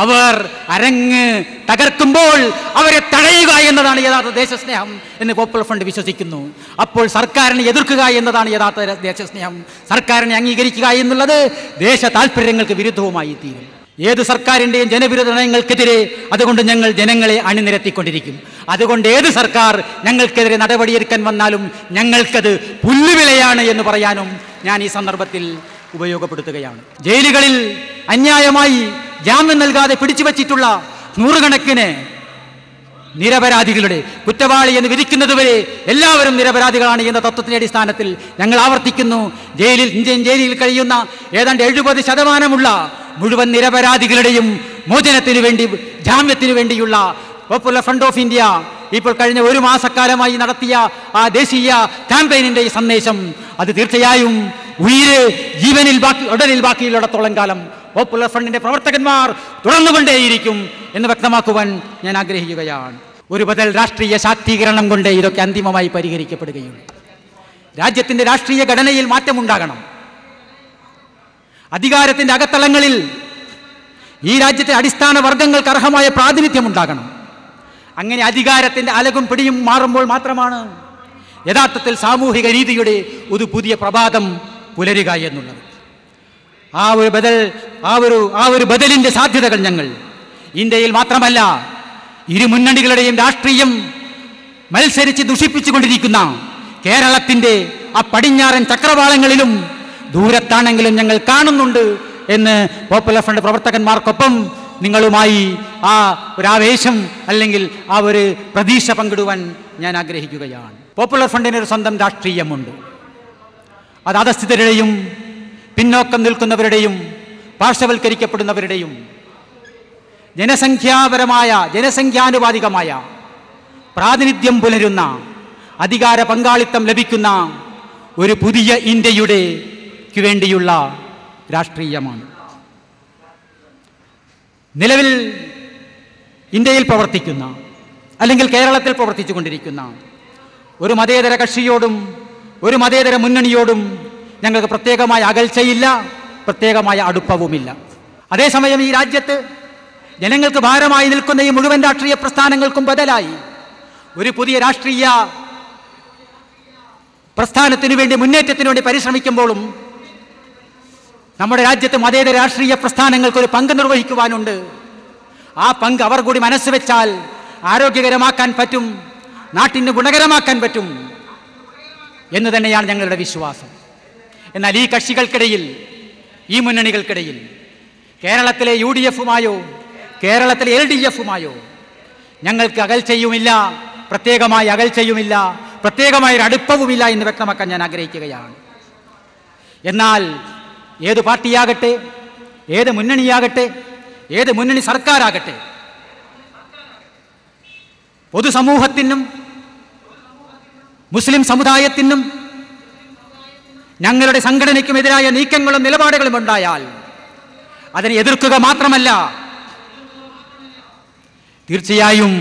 അവർ അരങ്ങ് തകർക്കുമ്പോൾ അവരെ തടയുക എന്നതാണ് യഥാർത്ഥ ദേശസ്നേഹം എന്ന് പോപ്പുലർ ഫ്രണ്ട് വിശ്വസിക്കുന്നു. അപ്പോൾ സർക്കാരിനെ എതിർക്കുക എന്നതാണ് യഥാർത്ഥ ദേശസ്നേഹം. സർക്കാരിനെ അംഗീകരിക്കുക എന്നുള്ളത് ദേശ താല്പര്യങ്ങൾക്ക് വിരുദ്ധവുമായി തീരും. ഏത് സർക്കാരിൻ്റെയും ജനവിരുദ്ധ നയങ്ങൾക്കെതിരെ അതുകൊണ്ട് ഞങ്ങൾ ജനങ്ങളെ അണിനിരത്തിക്കൊണ്ടിരിക്കും. അതുകൊണ്ട് ഏത് സർക്കാർ ഞങ്ങൾക്കെതിരെ നടപടിയെടുക്കാൻ വന്നാലും ഞങ്ങൾക്കത് പുല്ലുവിലയാണ് എന്ന് പറയാനും ഞാൻ ഈ സന്ദർഭത്തിൽ ഉപയോഗപ്പെടുത്തുകയാണ്. ജയിലുകളിൽ അന്യായമായി ജാമ്യം നൽകാതെ പിടിച്ചു വച്ചിട്ടുള്ള നൂറുകണക്കിന് നിരപരാധികളുടെ കുറ്റവാളി എന്ന് വിധിക്കുന്നതുവരെ എല്ലാവരും നിരപരാധികളാണ് എന്ന തത്വത്തിന്റെ അടിസ്ഥാനത്തിൽ ഞങ്ങൾ ആവർത്തിക്കുന്നു. ഇന്ത്യൻ ജയിലിൽ കഴിയുന്ന ഏതാണ്ട് 70% മുഴുവൻ നിരപരാധികളുടെയും മോചനത്തിനു വേണ്ടി, ജാമ്യത്തിനു വേണ്ടിയുള്ള പോപ്പുലർ ഫ്രണ്ട് ഓഫ് ഇന്ത്യ ഇപ്പോൾ കഴിഞ്ഞ 1 മാസക്കാലമായി നടത്തിയ ആ ദേശീയ ക്യാമ്പയിനിന്റെ ഈ സന്ദേശം അത് തീർച്ചയായും ജീവനിൽ ഉടലിൽ ബാക്കിയുള്ളിടത്തോളം കാലം പോപ്പുലർ ഫ്രണ്ടിന്റെ പ്രവർത്തകന്മാർ തുടർന്നുകൊണ്ടേയിരിക്കും എന്ന് വ്യക്തമാക്കുവാൻ ഞാൻ ആഗ്രഹിക്കുകയാണ്. ഒരു ബദൽ രാഷ്ട്രീയ ശാക്തീകരണം കൊണ്ട് ഇതൊക്കെ അന്തിമമായി പരിഹരിക്കപ്പെടുകയുള്ളൂ. രാജ്യത്തിന്റെ രാഷ്ട്രീയ ഘടനയിൽ മാറ്റമുണ്ടാകണം. അധികാരത്തിന്റെ അകത്തളങ്ങളിൽ ഈ രാജ്യത്തെ അടിസ്ഥാന വർഗങ്ങൾക്ക് അർഹമായ പ്രാതിനിധ്യം ഉണ്ടാകണം. അങ്ങനെ അധികാരത്തിന്റെ അലകും പിടിയും മാറുമ്പോൾ മാത്രമാണ് യഥാർത്ഥത്തിൽ സാമൂഹിക നീതിയുടെ ഒരു പുതിയ പ്രഭാതം പുലരുക എന്നുള്ളത്. ആ ഒരു ബദലിന്റെ സാധ്യതകൾ ഞങ്ങൾ ഇന്ത്യയിൽ മാത്രമല്ല ഇരു മുന്നണികളുടെയും രാഷ്ട്രീയം മത്സരിച്ച് ദുഷിപ്പിച്ചുകൊണ്ടിരിക്കുന്ന കേരളത്തിന്റെ ആ പടിഞ്ഞാറൻ ചക്രവാളങ്ങളിലും ദൂരത്താണെങ്കിലും ഞങ്ങൾ കാണുന്നുണ്ട് എന്ന് പോപ്പുലർ ഫ്രണ്ട് പ്രവർത്തകന്മാർക്കൊപ്പം നിങ്ങളുമായി ആ ഒരു ആവേശം അല്ലെങ്കിൽ ആ ഒരു പ്രതീക്ഷ പങ്കിടുവാൻ ഞാൻ ആഗ്രഹിക്കുകയാണ്. പോപ്പുലർ ഫ്രണ്ടിന് ഒരു സ്വന്തം രാഷ്ട്രീയമുണ്ട്. അത് അധസ്ഥിതരുടെയും പിന്നോക്കം നിൽക്കുന്നവരുടെയും പാർശ്വവൽക്കരിക്കപ്പെടുന്നവരുടെയും ജനസംഖ്യാനുപാതികമായ പ്രാതിനിധ്യം പുലരുന്ന അധികാര പങ്കാളിത്തം ലഭിക്കുന്ന ഒരു പുതിയ ഇന്ത്യയുടെ വേണ്ടിയുള്ള രാഷ്ട്രീയമാണ്. നിലവിൽ ഇന്ത്യയിൽ പ്രവർത്തിക്കുന്ന അല്ലെങ്കിൽ കേരളത്തിൽ പ്രവർത്തിച്ചു കൊണ്ടിരിക്കുന്ന ഒരു മതേതര കക്ഷിയോടും ഒരു മതേതര മുന്നണിയോടും ഞങ്ങൾക്ക് പ്രത്യേകമായ അകൽച്ചയില്ല, പ്രത്യേകമായ അടുപ്പവുമില്ല. അതേസമയം ഈ രാജ്യത്ത് ജനങ്ങൾക്ക് ഭാരമായി നിൽക്കുന്ന ഈ മുഴുവൻ രാഷ്ട്രീയ പ്രസ്ഥാനങ്ങൾക്കും ബദലായി ഒരു പുതിയ രാഷ്ട്രീയ പ്രസ്ഥാനത്തിനു വേണ്ടി, മുന്നേറ്റത്തിനു വേണ്ടി പരിശ്രമിക്കുമ്പോഴും നമ്മുടെ രാജ്യത്ത് മതേതര രാഷ്ട്രീയ പ്രസ്ഥാനങ്ങൾക്ക് ഒരു പങ്ക് നിർവഹിക്കുവാനുണ്ട്. ആ പങ്ക് അവർ കൂടി മനസ്സ് വെച്ചാൽ ആരോഗ്യകരമാക്കാൻ പറ്റും, നാട്ടിന് ഗുണകരമാക്കാൻ പറ്റും എന്ന് തന്നെയാണ് ഞങ്ങളുടെ വിശ്വാസം. എന്നാൽ ഈ കക്ഷികൾക്കിടയിൽ, ഈ മുന്നണികൾക്കിടയിൽ കേരളത്തിലെ UDFുമായോ കേരളത്തിലെ LDFുമായോ ഞങ്ങൾക്ക് അകൽച്ചയുമില്ല, പ്രത്യേകമായ അകൽച്ചയുമില്ല, പ്രത്യേകമായൊരു അടുപ്പവുമില്ല എന്ന് വ്യക്തമാക്കാൻ ഞാൻ ആഗ്രഹിക്കുകയാണ്. എന്നാൽ ഏത് പാർട്ടിയാകട്ടെ, ഏത് മുന്നണിയാകട്ടെ, ഏത് മുന്നണി സർക്കാരാകട്ടെ, പൊതുസമൂഹത്തിനും മുസ്ലിം സമുദായത്തിനും ഞങ്ങളുടെ സംഘടനയ്ക്കുമെതിരായ നീക്കങ്ങളും നിലപാടുകളും ഉണ്ടായാൽ അതിനെ എതിർക്കുക മാത്രമല്ല, തീർച്ചയായും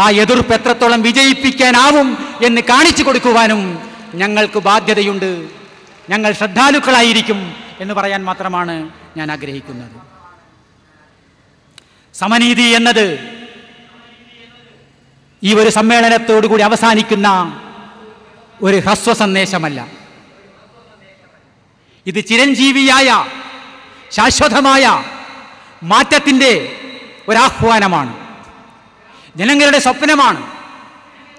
ആ എതിർപ്പ് എത്രത്തോളം വിജയിപ്പിക്കാനാവും എന്ന് കാണിച്ചു കൊടുക്കുവാനും ഞങ്ങൾക്ക് ബാധ്യതയുണ്ട്. ഞങ്ങൾ ശ്രദ്ധാലുക്കളായിരിക്കും എന്ന് പറയാൻ മാത്രമാണ് ഞാൻ ആഗ്രഹിക്കുന്നത്. സമനീതി എന്നത് ഈ ഒരു സമ്മേളനത്തോടുകൂടി അവസാനിക്കുന്ന ഒരു ഹ്രസ്വ സന്ദേശമല്ല. ഇത് ചിരഞ്ജീവിയായ ശാശ്വതമായ മാറ്റത്തിൻ്റെ ഒരാഹ്വാനമാണ്. ജനങ്ങളുടെ സ്വപ്നമാണ്,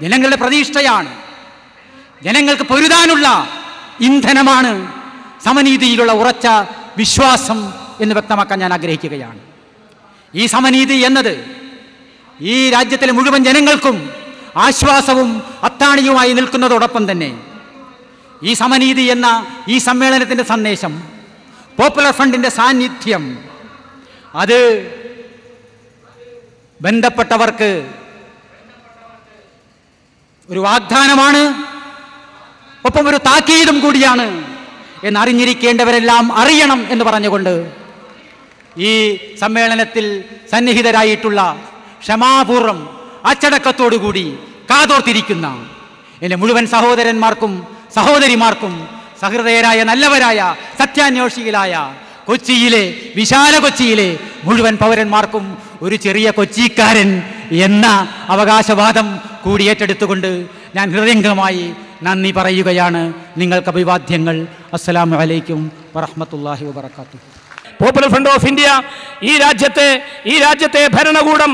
ജനങ്ങളുടെ പ്രതീക്ഷയാണ്, ജനങ്ങൾക്ക് പൊരുതാനുള്ള ഇന്ധനമാണ് സമനീതിയിലുള്ള ഉറച്ച വിശ്വാസം എന്ന് വ്യക്തമാക്കാൻ ഞാൻ ആഗ്രഹിക്കുകയാണ്. ഈ സമനീതി എന്നത് ഈ രാജ്യത്തിലെ മുഴുവൻ ജനങ്ങൾക്കും ആശ്വാസവും അത്താണിയുമായി നിൽക്കുന്നതോടൊപ്പം തന്നെ ഈ സമനീതി എന്ന ഈ സമ്മേളനത്തിൻ്റെ സന്ദേശം, പോപ്പുലർ ഫ്രണ്ടിൻ്റെ സാന്നിധ്യം, അത് ബന്ധപ്പെട്ടവർക്ക് ഒരു വാഗ്ദാനമാണ്, ഒപ്പം ഒരു താക്കീതും കൂടിയാണ് എന്നറിഞ്ഞിരിക്കേണ്ടവരെല്ലാം അറിയണം എന്ന് പറഞ്ഞുകൊണ്ട് ഈ സമ്മേളനത്തിൽ സന്നിഹിതരായിട്ടുള്ള ക്ഷമാപൂർവം അച്ചടക്കത്തോടുകൂടി കാതോർത്തിരിക്കുന്ന എൻ്റെ മുഴുവൻ സഹോദരന്മാർക്കും സഹോദരിമാർക്കും സഹൃദയരായ നല്ലവരായ സത്യാന്വേഷികളായ കൊച്ചിയിലെ വിശാല കൊച്ചിയിലെ മുഴുവൻ പൗരന്മാർക്കും ഒരു ചെറിയ കൊച്ചിക്കാരൻ എന്ന അവകാശവാദം കൂടി ഏറ്റെടുത്തുകൊണ്ട് ഞാൻ ഹൃദയംഗമായി നന്ദി പറയുകയാണ്. നിങ്ങൾക്ക് അഭിവാദ്യങ്ങൾ. അസ്സലാമു അലൈക്കും വറഹ്മത്തുള്ളാഹി വബറകാതുഹു. പോപ്പുലർ ഫ്രണ്ട് ഓഫ് ഇന്ത്യ ഈ രാജ്യത്തെ ഭരണകൂടം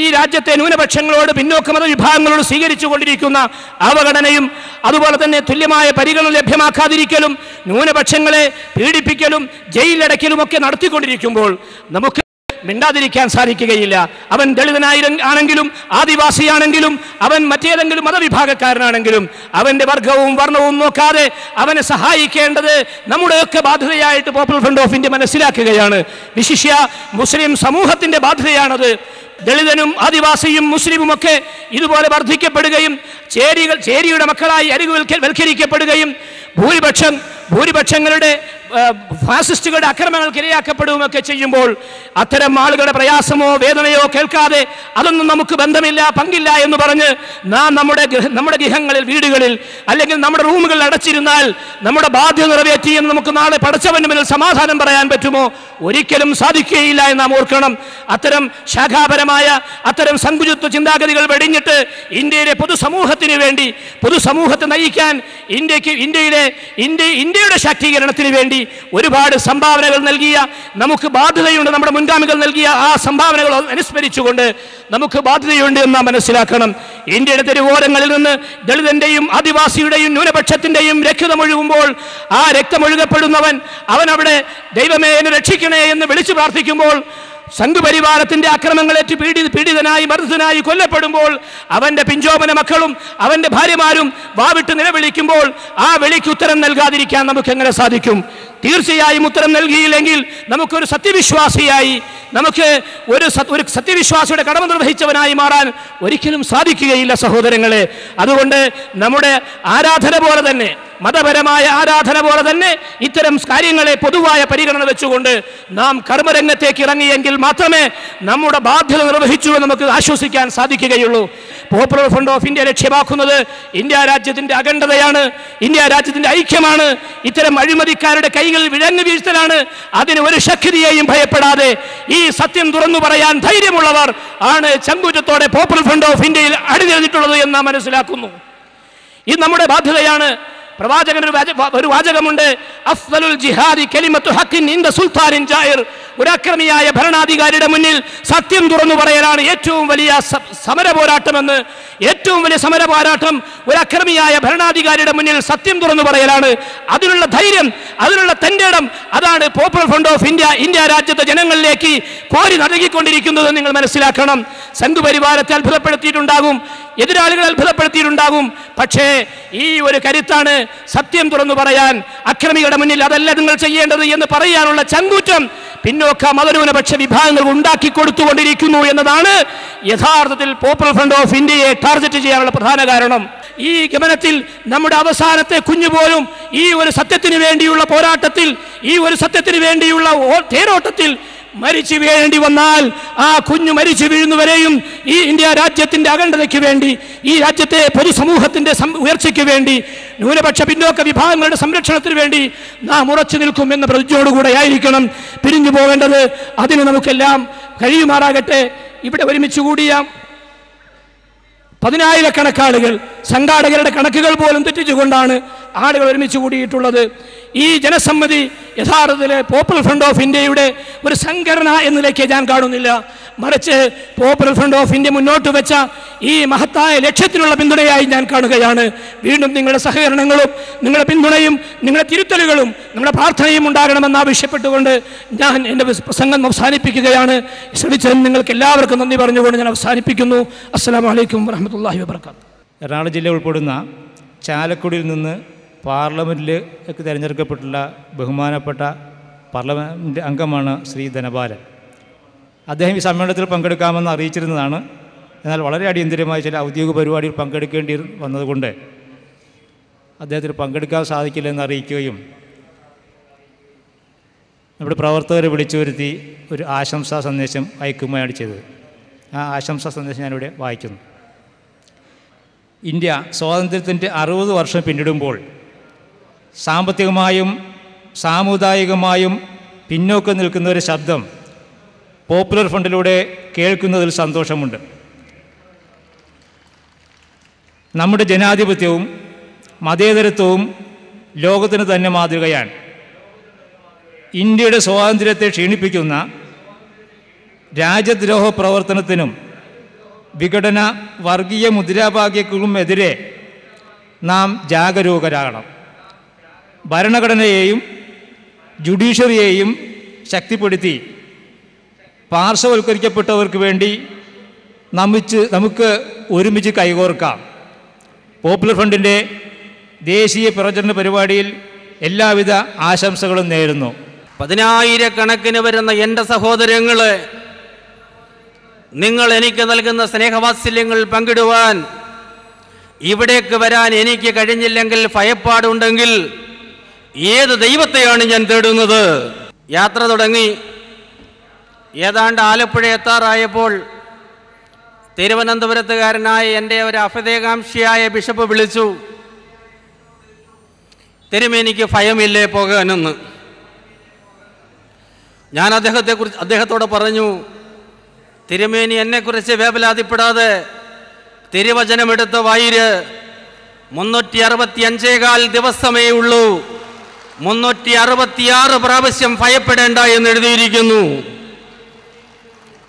ഈ രാജ്യത്തെ ന്യൂനപക്ഷങ്ങളോട് പിന്നോക്ക മതവിഭാഗങ്ങളോട് സ്വീകരിച്ചു കൊണ്ടിരിക്കുന്ന അവഗണനയും അതുപോലെ തന്നെ തുല്യമായ പരിഗണന ലഭ്യമാക്കാതിരിക്കലും ന്യൂനപക്ഷങ്ങളെ പീഡിപ്പിക്കലും ജയിലിലടയ്ക്കലുമൊക്കെ നടത്തിക്കൊണ്ടിരിക്കുമ്പോൾ നമുക്ക് മിണ്ടാതിരിക്കാൻ സാധിക്കുകയില്ല. അവൻ ദളിതനാണെങ്കിലും ആദിവാസിയാണെങ്കിലും അവൻ മറ്റേതെങ്കിലും മതവിഭാഗക്കാരനാണെങ്കിലും അവൻ്റെ വർഗവും വർണ്ണവും നോക്കാതെ അവനെ സഹായിക്കേണ്ടത് നമ്മുടെയൊക്കെ ബാധ്യതയായിട്ട് പോപ്പുലർ ഫ്രണ്ട് ഓഫ് ഇന്ത്യ മനസ്സിലാക്കുകയാണ്. വിശിഷ്യ മുസ്ലിം സമൂഹത്തിൻ്റെ ബാധ്യതയാണത്. ദളിതനും ആദിവാസിയും മുസ്ലിമുമൊക്കെ ഇതുപോലെ വർദ്ധിക്കപ്പെടുകയും ചേരിയുടെ മക്കളായി അരികുവൽക്കരിക്കപ്പെടുകയും ഭൂരിപക്ഷങ്ങളുടെ ഫാസിസ്റ്റുകളുടെ അക്രമങ്ങൾക്ക് ഇരയാക്കപ്പെടുകയൊക്കെ ചെയ്യുമ്പോൾ അത്തരം ആളുകളുടെ പ്രയാസമോ വേദനയോ കേൾക്കാതെ അതൊന്നും നമുക്ക് ബന്ധമില്ല, പങ്കില്ല എന്ന് പറഞ്ഞ് നാം നമ്മുടെ ഗൃഹങ്ങളിൽ, വീടുകളിൽ അല്ലെങ്കിൽ നമ്മുടെ റൂമുകളിൽ അടച്ചിരുന്നാൽ നമ്മുടെ ബാധ്യത നിറവേറ്റി എന്ന് നമുക്ക് നാളെ പടച്ചവന്റെ മുന്നിൽ സമാധാനം പറയാൻ പറ്റുമോ? ഒരിക്കലും സാധിക്കുകയില്ല എന്ന് നാം ഓർക്കണം. അത്തരം ശാഖാപരമായ അത്തരം സങ്കുചിത്വ ചിന്താഗതികൾ വെടിഞ്ഞിട്ട് ഇന്ത്യയിലെ പൊതുസമൂഹത്തെ നയിക്കാൻ ഇന്ത്യയുടെ ശാക്തീകരണത്തിന് വേണ്ടി ഒരുപാട് സംഭാവനകൾ നൽകിയ, നമുക്ക് ബാധ്യതയുണ്ട്, നമ്മുടെ മുൻഗാമികൾ നൽകിയ ആ സംഭാവനകൾ അനുസ്മരിച്ചുകൊണ്ട് നമുക്ക് ബാധ്യതയുണ്ട് എന്ന് നാം മനസ്സിലാക്കണം. ഇന്ത്യയുടെ തെരുവോരങ്ങളിൽ നിന്ന് ദളിതന്റെയും ആദിവാസിയുടെയും ന്യൂനപക്ഷത്തിന്റെയും രക്തമൊഴുകുമ്പോൾ ആ രക്തമൊഴുകപ്പെടുന്നവൻ അവനവിടെ ദൈവമേ എന്നെ രക്ഷിക്കണേ എന്ന് വിളിച്ചു പ്രാർത്ഥിക്കുമ്പോൾ സംഘപരിവാരത്തിന്റെ അക്രമങ്ങളേറ്റ് പീഡിതനായി മർദ്ദിതനായി കൊല്ലപ്പെടുമ്പോൾ അവന്റെ പിഞ്ചോമന മക്കളും അവന്റെ ഭാര്യമാരും വാവിട്ട് നിലവിളിക്കുമ്പോൾ ആ വിളിക്ക് ഉത്തരം നൽകാതിരിക്കാൻ നമുക്ക് എങ്ങനെ സാധിക്കും? തീർച്ചയായും ഉത്തരം നൽകിയില്ലെങ്കിൽ നമുക്കൊരു സത്യവിശ്വാസിയായി, നമുക്ക് ഒരു സത്യവിശ്വാസിയുടെ കടമ നിർവഹിച്ചവനായി മാറാൻ ഒരിക്കലും സാധിക്കുകയില്ല സഹോദരങ്ങളെ. അതുകൊണ്ട് നമ്മുടെ ആരാധന പോലെ തന്നെ, മതപരമായ ആരാധന പോലെ തന്നെ ഇത്തരം കാര്യങ്ങളെ പൊതുവായ പരിഗണന വെച്ചുകൊണ്ട് നാം കർമ്മരംഗത്തേക്ക് ഇറങ്ങിയെങ്കിൽ മാത്രമേ നമ്മുടെ ബാധ്യത നിർവഹിച്ചു നമുക്ക് ആശ്വസിക്കാൻ സാധിക്കുകയുള്ളൂ. പോപ്പുലർ ഫ്രണ്ട് ഓഫ് ഇന്ത്യ ലക്ഷ്യമാക്കുന്നത് ഇന്ത്യ രാജ്യത്തിന്റെ അഖണ്ഡതയാണ്, ഇന്ത്യ രാജ്യത്തിന്റെ ഐക്യമാണ്. ഇത്തരം അഴിമതിക്കാരുടെ കൈകളിൽ വിഴങ്ങു വീഴ്ത്തലാണ്. അതിന് ഒരു ശക്തിയെയും ഭയപ്പെടാതെ ഈ സത്യം തുറന്നു പറയാൻ ധൈര്യമുള്ളവർ ആണ് ചങ്കൂറ്റത്തോടെ പോപ്പുലർ ഫ്രണ്ട് ഓഫ് ഇന്ത്യയിൽ അണിനിരന്നിട്ടുള്ളത് എന്ന് നാം മനസ്സിലാക്കുന്നു. ഇത് നമ്മുടെ ബാധ്യതയാണ്. പ്രവാചകൻ ഒരു വാചകമുണ്ട്, അഫ്ദലുൽ ജിഹാദി കലിമത്തു ഹഖിൻ ഇൻദ സുൽത്താനിൻ ജായിർ. ഒരു അക്രമിയായ ഭരണാധികാരിയുടെ മുന്നിൽ സത്യം തുറന്നു പറയലാണ് ഏറ്റവും വലിയ സമര പോരാട്ടമെന്ന്. ഏറ്റവും വലിയ സമര പോരാട്ടം ഒരു അക്രമിയായ ഭരണാധികാരിയുടെ മുന്നിൽ സത്യം തുറന്നു പറയലാണ്. അതിനുള്ള ധൈര്യം, അതിനുള്ള തന്റെ ഇടം, അതാണ് പോപ്പുലർ ഫ്രണ്ട് ഓഫ് ഇന്ത്യ രാജ്യത്തെ ജനങ്ങളിലേക്ക് കോരി നൽകിക്കൊണ്ടിരിക്കുന്നത് നിങ്ങൾ മനസ്സിലാക്കണം. സംഘപരിവാരത്തെ അത്ഭുതപ്പെടുത്തിയിട്ടുണ്ടാകും, എതിരാളികളെ അത്ഭുതപ്പെടുത്തിയിട്ടുണ്ടാകും. പക്ഷേ ഈ ഒരു കരുത്താണ് സത്യം തുറന്നു പറയാൻ, അക്രമികളുടെ മുന്നിൽ അതല്ല നിങ്ങൾ ചെയ്യേണ്ടത് എന്ന് പറയാനുള്ള ചങ്കൂറ്റം പിന്നോക്ക മതന്യൂനപക്ഷ വിഭാഗങ്ങൾ ഉണ്ടാക്കി കൊടുത്തുകൊണ്ടിരിക്കുന്നു എന്നതാണ് യഥാർത്ഥത്തിൽ പോപ്പുലർ ഫ്രണ്ട് ഓഫ് ഇന്ത്യയെ ടാർഗറ്റ് ചെയ്യാനുള്ള പ്രധാന കാരണം. ഈ ഗമനത്തിൽ നമ്മുടെ അവസാനത്തെ കുഞ്ഞുപോലും ഈ ഒരു സത്യത്തിന് വേണ്ടിയുള്ള പോരാട്ടത്തിൽ, ഈ ഒരു സത്യത്തിന് വേണ്ടിയുള്ള തേരോട്ടത്തിൽ മരിച്ചു വീഴേണ്ടി വന്നാൽ ആ കുഞ്ഞു മരിച്ചു വീഴുന്നവരെയും ഈ ഇന്ത്യ രാജ്യത്തിന്റെ അഖണ്ഡതയ്ക്ക് വേണ്ടി, ഈ രാജ്യത്തെ പൊതുസമൂഹത്തിന്റെ ഉയർച്ചയ്ക്ക് വേണ്ടി, ന്യൂനപക്ഷ പിന്നോക്ക വിഭാഗങ്ങളുടെ സംരക്ഷണത്തിന് വേണ്ടി നാം ഉറച്ചു നിൽക്കും എന്ന പ്രതിജ്ഞയോടുകൂടെ ആയിരിക്കണം പിരിഞ്ഞു പോകേണ്ടത്. അതിന് നമുക്കെല്ലാം കഴിയുമാറാകട്ടെ. ഇവിടെ ഒരുമിച്ച് കൂടിയ 10,000 ആളുകൾ, സംഘാടകരുടെ കണക്കുകൾ പോലും തെറ്റിച്ചുകൊണ്ടാണ് ആളുകൾ ഒരുമിച്ച് കൂടിയിട്ടുള്ളത്. ഈ ജനസമ്മതി യഥാർത്ഥത്തിൽ പോപ്പുലർ ഫ്രണ്ട് ഓഫ് ഇന്ത്യയുടെ ഒരു സംഘടന എന്ന നിലയ്ക്ക് ഞാൻ കാണുന്നില്ല. മറിച്ച് പോപ്പുലർ ഫ്രണ്ട് ഓഫ് ഇന്ത്യ മുന്നോട്ട് വെച്ച ഈ മഹത്തായ ലക്ഷ്യത്തിനുള്ള പിന്തുണയായി ഞാൻ കാണുകയാണ്. വീണ്ടും നിങ്ങളുടെ സഹകരണങ്ങളും നിങ്ങളുടെ പിന്തുണയും നിങ്ങളുടെ തിരുത്തലുകളും നമ്മുടെ പ്രാർത്ഥനയും ഉണ്ടാകണമെന്ന് ആവശ്യപ്പെട്ടുകൊണ്ട് ഞാൻ എൻ്റെ പ്രസംഗം അവസാനിപ്പിക്കുകയാണ്. ശ്രമിച്ചതിന് നിങ്ങൾക്ക് എല്ലാവർക്കും നന്ദി പറഞ്ഞുകൊണ്ട് ഞാൻ അവസാനിപ്പിക്കുന്നു. അസ്സലാമു അലൈക്കും വറഹ്മത്തുള്ളാഹി വബറകാതുഹു. എറണാകുളം ജില്ല ഉൾപ്പെടുന്ന ചാലക്കുടിയിൽ നിന്ന് പാർലമെൻറ്റിലേക്ക് തിരഞ്ഞെടുക്കപ്പെട്ടുള്ള ബഹുമാനപ്പെട്ട പാർലമെൻറ്റ് അംഗമാണ് ശ്രീ ധനപാലൻ. അദ്ദേഹം ഈ സമ്മേളനത്തിൽ പങ്കെടുക്കാമെന്ന് അറിയിച്ചിരുന്നതാണ്. എന്നാൽ വളരെ അടിയന്തരമായ ചില ഔദ്യോഗിക പരിപാടിയിൽ പങ്കെടുക്കേണ്ടി വന്നതുകൊണ്ട് അദ്ദേഹത്തിന് പങ്കെടുക്കാൻ സാധിക്കില്ലെന്ന് അറിയിക്കുകയും നമ്മുടെ പ്രവർത്തകരെ വിളിച്ചു വരുത്തി ഒരു ആശംസാ സന്ദേശം അയക്കുകയാണ് ചെയ്തത്. ആ ആശംസാ സന്ദേശം ഞാനിവിടെ വായിക്കുന്നു. ഇന്ത്യ സ്വാതന്ത്ര്യത്തിൻ്റെ 60 വർഷം പിന്നിടുമ്പോൾ സാമ്പത്തികമായും സാമുദായികമായും പിന്നോക്കം നിൽക്കുന്ന ഒരു ശബ്ദം പോപ്പുലർ ഫ്രണ്ടിലൂടെ കേൾക്കുന്നതിൽ സന്തോഷമുണ്ട്. നമ്മുടെ ജനാധിപത്യവും മതേതരത്വവും ലോകത്തിന് തന്നെ മാതൃകയാണ്. ഇന്ത്യയുടെ സ്വാതന്ത്ര്യത്തെ ക്ഷീണിപ്പിക്കുന്ന രാജ്യദ്രോഹ പ്രവർത്തനത്തിനും വിഘടന വർഗീയ മുദ്രാവാക്യങ്ങൾക്കുമെതിരെ നാം ജാഗരൂകരാകണം. ഭരണഘടനയെയും ജുഡീഷ്യറിയെയും ശക്തിപ്പെടുത്തി പാർശ്വവൽക്കരിക്കപ്പെട്ടവർക്ക് വേണ്ടി നമുക്ക് ഒരുമിച്ച് കൈകോർക്കാം. പോപ്പുലർ ഫ്രണ്ടിൻ്റെ ദേശീയ പ്രചരണ പരിപാടിയിൽ എല്ലാവിധ ആശംസകളും നേരുന്നു. 10,000 വരുന്ന എൻ്റെ സഹോദരങ്ങളെ, നിങ്ങൾ എനിക്ക് നൽകുന്ന സ്നേഹവാത്സല്യങ്ങൾ പങ്കിടുവാൻ ഇവിടേക്ക് വരാൻ എനിക്ക് കഴിഞ്ഞില്ലെങ്കിൽ ഭയപ്പാടുണ്ടെങ്കിൽ ഏത് ദൈവത്തെയാണ് ഞാൻ തേടുന്നത്? യാത്ര തുടങ്ങി ഏതാണ്ട് ആലപ്പുഴ എത്താറായപ്പോൾ തിരുവനന്തപുരത്തുകാരനായ എൻ്റെ ഒരു അഭ്യുദയകാംക്ഷിയായ ബിഷപ്പ് വിളിച്ചു. തിരുമേനിക്ക് ഭയമില്ലേ പോകാനെന്ന്. ഞാൻ അദ്ദേഹത്തോട് പറഞ്ഞു, തിരുമേനി എന്നെക്കുറിച്ച് വേവലാതിപ്പെടാതെ തിരുവചനമെടുത്ത വായിര് 365 ദിവസമേ ഉള്ളൂ, 366 പ്രാവശ്യം ഭയപ്പെടേണ്ട എന്ന് എഴുതിയിരിക്കുന്നു.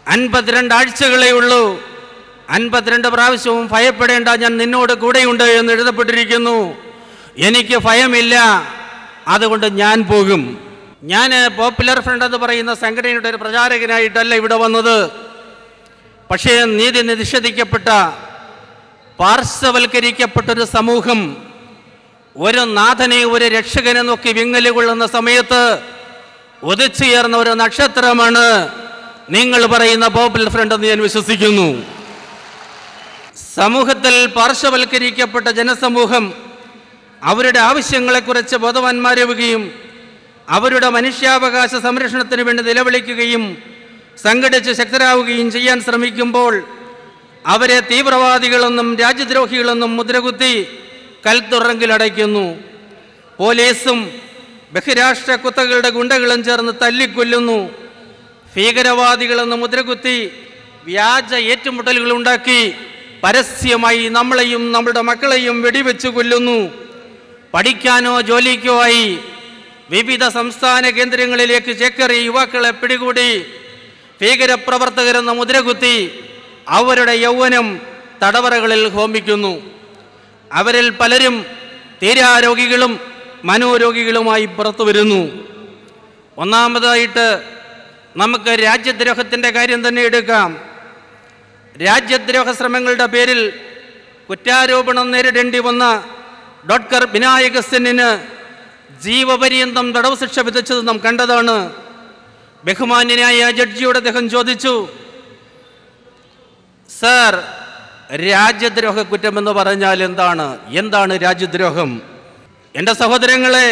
52 ആഴ്ചകളേ ഉള്ളൂ, 52 പ്രാവശ്യവും ഭയപ്പെടേണ്ട, ഞാൻ നിന്നോട് കൂടെയുണ്ട് എന്ന് എഴുതപ്പെട്ടിരിക്കുന്നു. എനിക്ക് ഭയമില്ല, അതുകൊണ്ട് ഞാൻ പോകും. ഞാൻ പോപ്പുലർ ഫ്രണ്ട് എന്ന് പറയുന്ന സംഘടനയുടെ ഒരു പ്രചാരകനായിട്ടല്ല ഇവിടെ വന്നത്. പക്ഷേ നീതി നിഷേധിക്കപ്പെട്ട പാർശ്വവൽക്കരിക്കപ്പെട്ടൊരു സമൂഹം ഒരു നാഥനെ ഒരു രക്ഷകനെ നോക്കി വിങ്ങല് കൊള്ളുന്ന സമയത്ത് ഉദിച്ചുയർന്ന ഒരു നക്ഷത്രമാണ് നിങ്ങൾ പറയുന്ന പോപ്പുലർ ഫ്രണ്ട് എന്ന് ഞാൻ വിശ്വസിക്കുന്നു. സമൂഹത്തിൽ പാർശ്വവൽക്കരിക്കപ്പെട്ട ജനസമൂഹം അവരുടെ ആവശ്യങ്ങളെക്കുറിച്ച് ബോധവാന്മാരാവുകയും അവരുടെ മനുഷ്യാവകാശ സംരക്ഷണത്തിന് വേണ്ടി നിലവിളിക്കുകയും സംഘടിച്ച് ശക്തരാവുകയും ചെയ്യാൻ ശ്രമിക്കുമ്പോൾ അവരെ തീവ്രവാദികളെന്നും രാജ്യദ്രോഹികളെന്നും മുദ്രകുത്തി കൽത്തുറങ്കിലടയ്ക്കുന്നു. പോലീസും ബഹിരാഷ്ട്ര കുത്തകളുടെ ഗുണ്ടകളും ചേർന്ന് തല്ലിക്കൊല്ലുന്നു. ഭീകരവാദികളെന്ന് മുദ്രകുത്തി വ്യാജ ഏറ്റുമുട്ടലുകളുണ്ടാക്കി പരസ്യമായി നമ്മളെയും നമ്മുടെ മക്കളെയും വെടിവെച്ച് കൊല്ലുന്നു. പഠിക്കാനോ ജോലിക്കോ ആയി വിവിധ സംസ്ഥാന കേന്ദ്രങ്ങളിലേക്ക് ചേക്കേറി യുവാക്കളെ പിടികൂടി ഭീകരപ്രവർത്തകരെന്ന് മുദ്രകുത്തി അവരുടെ യൗവനം തടവറകളിൽ ഹോമിക്കുന്നു. അവരിൽ പലരും തീരാരോഗികളും മനോരോഗികളുമായി പുറത്തു വരുന്നു. ഒന്നാമതായിട്ട് നമുക്ക് രാജ്യദ്രോഹത്തിൻ്റെ കാര്യം തന്നെ എടുക്കാം. രാജ്യദ്രോഹ ശ്രമങ്ങളുടെ പേരിൽ കുറ്റാരോപണം നേരിടേണ്ടി വന്ന ഡോക്ടർ വിനായക സെന്നിന് ജീവപര്യന്തം തടവ് ശിക്ഷ വിധിച്ചത് നാം കണ്ടതാണ്. ബഹുമാന്യനായ ജഡ്ജിയോട് അദ്ദേഹം ചോദിച്ചു, സർ, രാജ്യദ്രോഹ കുറ്റമെന്ന് പറഞ്ഞാൽ എന്താണ് രാജ്യദ്രോഹം? എൻ്റെ സഹോദരങ്ങളെ,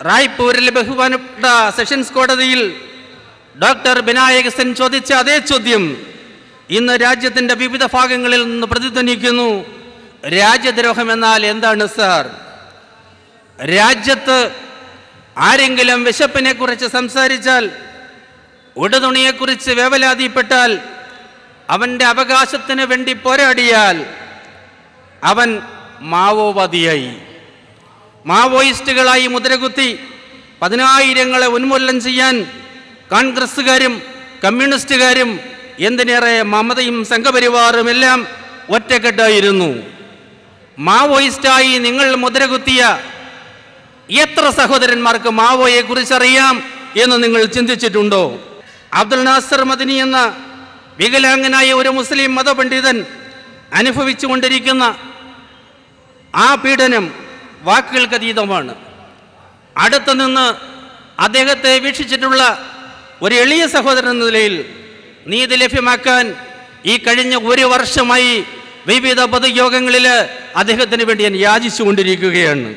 റായ്പൂരിൽ ബഹുമാനപ്പെട്ട സെഷൻസ് കോടതിയിൽ ഡോക്ടർ വിനായക സെൻ ചോദിച്ച അതേ ചോദ്യം ഇന്ന് രാജ്യത്തിൻ്റെ വിവിധ ഭാഗങ്ങളിൽ നിന്ന് പ്രതിധ്വനിക്കുന്നു. രാജ്യദ്രോഹം എന്നാൽ എന്താണ് സാർ? രാജ്യത്ത് ആരെങ്കിലും വിശപ്പിനെ കുറിച്ച് സംസാരിച്ചാൽ, ഉടുതുണിയെക്കുറിച്ച് വേവലാതിപ്പെട്ടാൽ, അവൻ്റെ അവകാശത്തിന് വേണ്ടി പോരാടിയാൽ അവൻ മാവോവാദിയായി, മാവോയിസ്റ്റുകളായി മുദ്രകുത്തി 10,000 ഉന്മൂലനം ചെയ്യാൻ കോൺഗ്രസ്സുകാരും കമ്മ്യൂണിസ്റ്റുകാരും എന്തിനേറെ മമതയും സംഘപരിവാറും എല്ലാം ഒറ്റക്കെട്ടായിരുന്നു. മാവോയിസ്റ്റായി നിങ്ങൾ മുദ്രകുത്തിയ എത്ര സഹോദരന്മാർക്ക് മാവോയെ കുറിച്ചറിയാം എന്ന് നിങ്ങൾ ചിന്തിച്ചിട്ടുണ്ടോ? അബ്ദുൽ നാസർ മദനി എന്ന വികലാംഗനായ ഒരു മുസ്ലിം മതപണ്ഡിതൻ അനുഭവിച്ചുകൊണ്ടിരിക്കുന്ന ആ പീഡനം വാക്കുകൾക്കതീതമാണ്. അടുത്തു നിന്ന് അദ്ദേഹത്തെ വീക്ഷിച്ചിട്ടുള്ള ഒരു എളിയ സഹോദരൻ എന്ന നിലയിൽ നീതി ലഭ്യമാക്കാൻ ഈ കഴിഞ്ഞ 1 വർഷമായി വിവിധ പൊതുയോഗങ്ങളിൽ അദ്ദേഹത്തിന് വേണ്ടി ഞാൻ യാചിച്ചു കൊണ്ടിരിക്കുകയാണ്.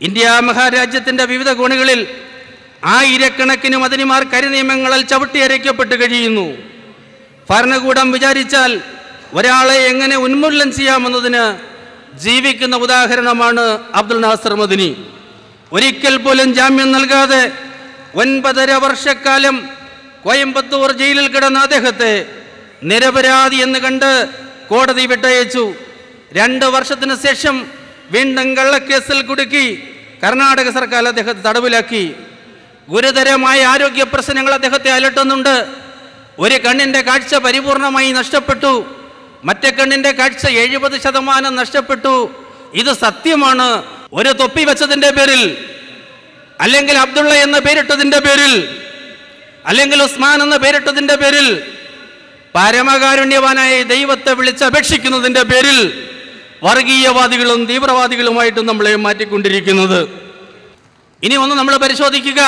ഇന്ത്യ മഹാരാജ്യത്തിൻ്റെ വിവിധ കോണുകളിൽ ആയിരക്കണക്കിന് മദനിമാർ കരിനിയമങ്ങളാൽ ചവിട്ടിയരയ്ക്കപ്പെട്ട് കഴിയുന്നു. ഭരണകൂടം വിചാരിച്ചാൽ ഒരാളെ എങ്ങനെ ഉന്മൂലനം ചെയ്യാമെന്നതിന് ജീവിക്കുന്ന ഉദാഹരണമാണ് അബ്ദുൽ നാസർ മദനി. ഒരിക്കൽ പോലും ജാമ്യം നൽകാതെ 9.5 വർഷക്കാലം കോയമ്പത്തൂർ ജയിലിൽ കിടന്ന അദ്ദേഹത്തെ നിരപരാധി എന്ന് കണ്ട് കോടതി വിട്ടയച്ചു. 2 വർഷത്തിന് ശേഷം വീണ്ടും കള്ളക്കേസിൽ കുടുക്കി കർണാടക സർക്കാർ അദ്ദേഹത്തെ തടവിലാക്കി. ഗുരുതരമായ ആരോഗ്യ പ്രശ്നങ്ങൾ അദ്ദേഹത്തെ അലട്ടുന്നുണ്ട്. ഒരു കണ്ണിൻ്റെ കാഴ്ച പരിപൂർണമായി നഷ്ടപ്പെട്ടു, മറ്റേ കണ്ണിൻ്റെ കാഴ്ച 70% നഷ്ടപ്പെട്ടു. ഇത് സത്യമാണ്. ഒരു തൊപ്പി വെച്ചതിൻ്റെ പേരിൽ, അല്ലെങ്കിൽ അബ്ദുള്ള എന്ന പേരിട്ടതിൻ്റെ പേരിൽ, അല്ലെങ്കിൽ ഉസ്മാൻ എന്ന പേരിട്ടതിൻ്റെ പേരിൽ, പരമകാരുണ്യവാനായ ദൈവത്തെ വിളിച്ചപേക്ഷിക്കുന്നതിൻ്റെ പേരിൽ വർഗീയവാദികളും തീവ്രവാദികളുമായിട്ട് നമ്മളെ മാറ്റിക്കൊണ്ടിരിക്കുന്നത്. ഇനി ഒന്ന് നമ്മൾ പരിശോധിക്കുക.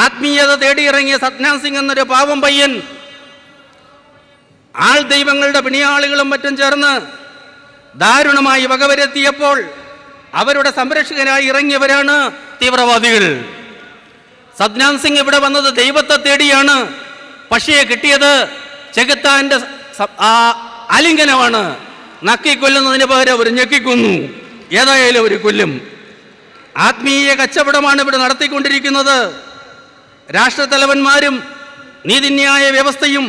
ആത്മീയത തേടിയിറങ്ങിയ സത്നാം സിംഗ് എന്നൊരു പാവം പയ്യൻ ആൾ ദൈവങ്ങളുടെ പിണിയാളുകളും മറ്റും ചേർന്ന് ദാരുണമായി വകവരുത്തിയപ്പോൾ അവരുടെ സംരക്ഷകനായി ഇറങ്ങിയവരാണ് തീവ്രവാദികൾ. സത്നാം സിംഗ് ഇവിടെ വന്നത് ദൈവത്തെ തേടിയാണ്. പക്ഷേ കിട്ടിയത് ചെകുത്താന്റെ ആലിംഗനമാണ്. നക്കിക്കൊല്ലുന്നതിന് പകരം അവർ ഞെക്കിക്കൊന്നു. ഏതായാലും ഒരു കൊല്ലും. ആത്മീയ കച്ചവടമാണ് ഇവിടെ നടത്തിക്കൊണ്ടിരിക്കുന്നത്. രാഷ്ട്രത്തലവന്മാരും നീതിന്യായ വ്യവസ്ഥയും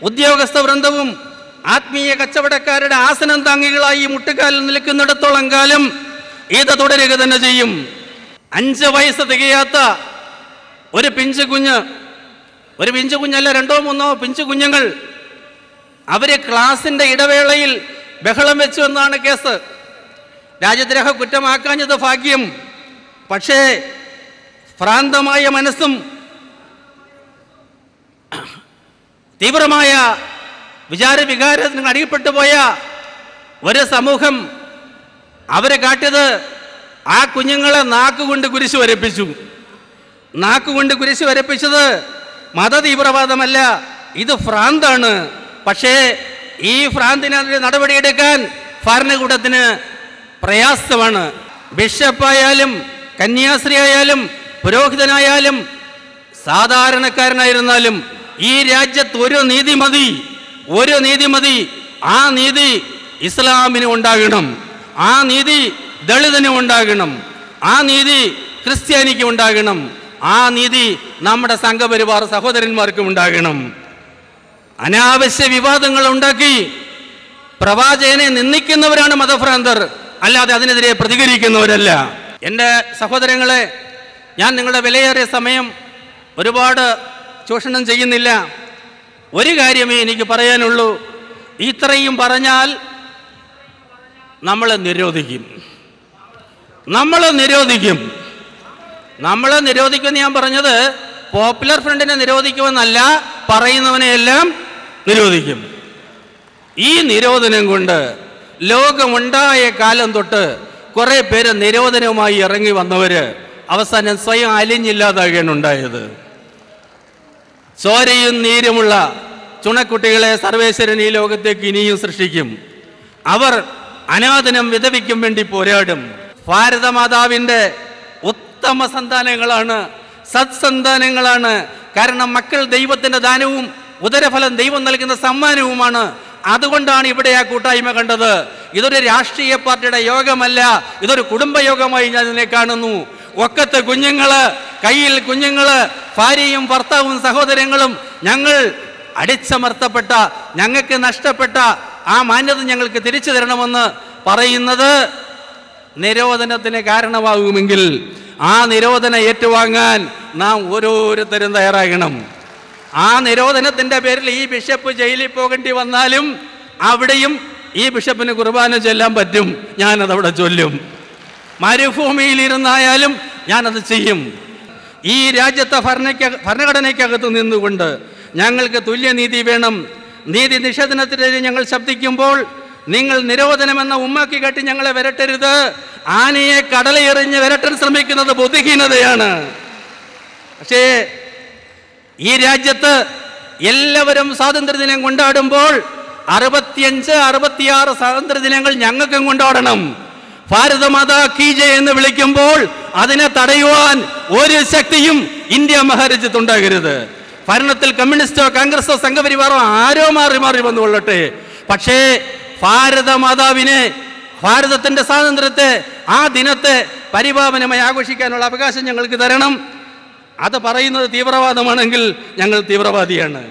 ഉദ്യോഗസ്ഥ വൃന്ദവും ആത്മീയ കച്ചവടക്കാരുടെ ആസനം താങ്ങികളായി മുട്ടുകാലിൽ നിൽക്കുന്നിടത്തോളം കാലം ഇത് തുടരുക തന്നെ ചെയ്യും. 5 വയസ്സ് തികയാത്ത ഒരു പിഞ്ചു കുഞ്ഞല്ല, 2-3 പിഞ്ചു കുഞ്ഞുങ്ങൾ, അവര് ക്ലാസിന്റെ ഇടവേളയിൽ ബഹളം വെച്ചു എന്നാണ് കേസ്. രാജ്യദ്രോഹ കുറ്റമാക്കാഞ്ഞത് ഭാഗ്യം. പക്ഷേ ഭ്രാന്തമായ മനസ്സും തീവ്രമായ വികാരത്തിന് അടിപ്പെട്ടു പോയ ഒരു സമൂഹം അവരെ കാട്ടിയത് ആ കുഞ്ഞുങ്ങളെ നാക്കുകൊണ്ട് കുരിശ് വരപ്പിച്ചു. നാക്കുകൊണ്ട് കുരിശ് വരപ്പിച്ചത് മത തീവ്രവാദമല്ല, ഇത് ഭ്രാന്താണ്. പക്ഷേ ഈ ഭ്രാന്തിനെതിരെ നടപടിയെടുക്കാൻ ഭരണകൂടത്തിന് പ്രയാസമാണ്. ബിഷപ്പായാലും കന്യാസ്ത്രീ ആയാലും പുരോഹിതനായാലും സാധാരണക്കാരനായിരുന്നാലും ഈ രാജ്യത്ത് ഒരു നീതി മതി. ആ നീതി ഇസ്ലാമിന് ഉണ്ടാകണം, ആ നീതി ദളിതന് ഉണ്ടാകണം, ആ നീതി ക്രിസ്ത്യാനിക്ക് ഉണ്ടാകണം, ആ നീതി നമ്മുടെ സംഘപരിവാർ സഹോദരന്മാർക്കും ഉണ്ടാകണം. അനാവശ്യ വിവാദങ്ങൾ ഉണ്ടാക്കി പ്രവാചകനെ നിന്ദിക്കുന്നവരാണ് മതഭ്രാന്തർ, അല്ലാതെ അതിനെതിരെ പ്രതികരിക്കുന്നവരല്ല. എൻ്റെ സഹോദരങ്ങളെ, ഞാൻ നിങ്ങളുടെ വിലയേറിയ സമയം ഒരുപാട് ചൂഷണം ചെയ്യുന്നില്ല. ഒരു കാര്യമേ എനിക്ക് പറയാനുള്ളൂ. ഇത്രയും പറഞ്ഞാൽ നമ്മൾ നിരോധിക്കുമെന്ന് ഞാൻ പറഞ്ഞത് പോപ്പുലർ ഫ്രണ്ടിനെ നിരോധിക്കുമെന്നല്ല, പറയുന്നവനെയെല്ലാം നിരോധിക്കും. ഈ നിരോധനം കൊണ്ട് ലോകമുണ്ടായ കാലം തൊട്ട് കുറെ പേര് നിരോധനവുമായി ഇറങ്ങി വന്നവര് അവസാനം സ്വയം അലിഞ്ഞില്ലാതാകുകയാണ് ഉണ്ടായത്. ചോരയും നീരുമുള്ള ചുണക്കുട്ടികളെ സർവേശ്വരൻ ഈ ലോകത്തേക്ക് ഇനിയും സൃഷ്ടിക്കും. അവർ അനാഥനും വിധവിക്കും വേണ്ടി പോരാടും. ഭാരതമാതാവിൻ്റെ ഉത്തമ സന്താനങ്ങളാണ്, സത്സന്താനങ്ങളാണ്. കാരണം മക്കൾ ദൈവത്തിൻ്റെ ദാനവും ഉദരഫലം ദൈവം നൽകുന്ന സമ്മാനവുമാണ്. അതുകൊണ്ടാണ് ഇവിടെ ആ കൂട്ടായ്മ കണ്ടത്. ഇതൊരു രാഷ്ട്രീയ പാർട്ടിയുടെ യോഗമല്ല, ഇതൊരു കുടുംബയോഗമായി ഞാൻ ഇതിനെ കാണുന്നു. ഒക്കത്തെ കുഞ്ഞുങ്ങള്, കയ്യിൽ കുഞ്ഞുങ്ങള്, ഭാര്യയും ഭർത്താവും സഹോദരങ്ങളും, ഞങ്ങൾ അടിച്ചമർത്തപ്പെട്ട, ഞങ്ങൾക്ക് നഷ്ടപ്പെട്ട ആ മാന്യത ഞങ്ങൾക്ക് തിരിച്ചു തരണമെന്ന് പറയുന്നത് നിരോധനത്തിന് കാരണമാകുമെങ്കിൽ ആ നിരോധനം ഏറ്റുവാങ്ങാൻ നാം ഓരോരുത്തരും തയ്യാറാകണം. ആ നിരോധനത്തിൻ്റെ പേരിൽ ഈ ബിഷപ്പ് ജയിലിൽ പോകേണ്ടി വന്നാലും അവിടെയും ഈ ബിഷപ്പിന് കുർബാന ചൊല്ലാൻ പറ്റും. ഞാനതവിടെ ചൊല്ലും. മരുഭൂമിയിലിരുന്നായാലും ഞാനത് ചെയ്യും. ഈ രാജ്യത്തെ ഭരണഘടനയ്ക്കകത്ത് നിന്നുകൊണ്ട് ഞങ്ങൾക്ക് തുല്യനീതി വേണം. നീതി നിഷേധനത്തിനെതിരെ ഞങ്ങൾ ശബ്ദിക്കുമ്പോൾ നിങ്ങൾ നിരോധനമെന്ന ഉമ്മാക്കി കെട്ടി ഞങ്ങളെ വിരട്ടരുത്. ആനയെ കടലയെറിഞ്ഞ് വിരട്ടാൻ ശ്രമിക്കുന്നത് ബുദ്ധിഹീനതയാണ്. പക്ഷേ ഈ രാജ്യത്ത് എല്ലാവരും സ്വാതന്ത്ര്യദിനം കൊണ്ടാടുമ്പോൾ 65-66 സ്വാതന്ത്ര്യദിനങ്ങൾ ഞങ്ങൾക്കും കൊണ്ടാടണം. ഭാരത മാതാ കീ ജയ് എന്ന് വിളിക്കുമ്പോൾ അതിനെ തടയുവാൻ ഒരു ശക്തിയും ഇന്ത്യ മഹാരാജ്യത്തുണ്ടാകരുത്. ഭരണത്തിൽ കമ്മ്യൂണിസ്റ്റോ കോൺഗ്രസോ സംഘപരിവാറോ ആരോ മാറി മാറി വന്നുകൊള്ളട്ടെ, പക്ഷേ ഭാരത മാതാവിനെ, ഭാരതത്തിന്റെ സ്വാതന്ത്ര്യത്തെ, ആ ദിനത്തെ പരിപാവനമായി ആഘോഷിക്കാനുള്ള അവകാശം ഞങ്ങൾക്ക് തരണം. അത് പറയുന്നത് തീവ്രവാദമാണെങ്കിൽ ഞങ്ങൾ തീവ്രവാദിയാണ്.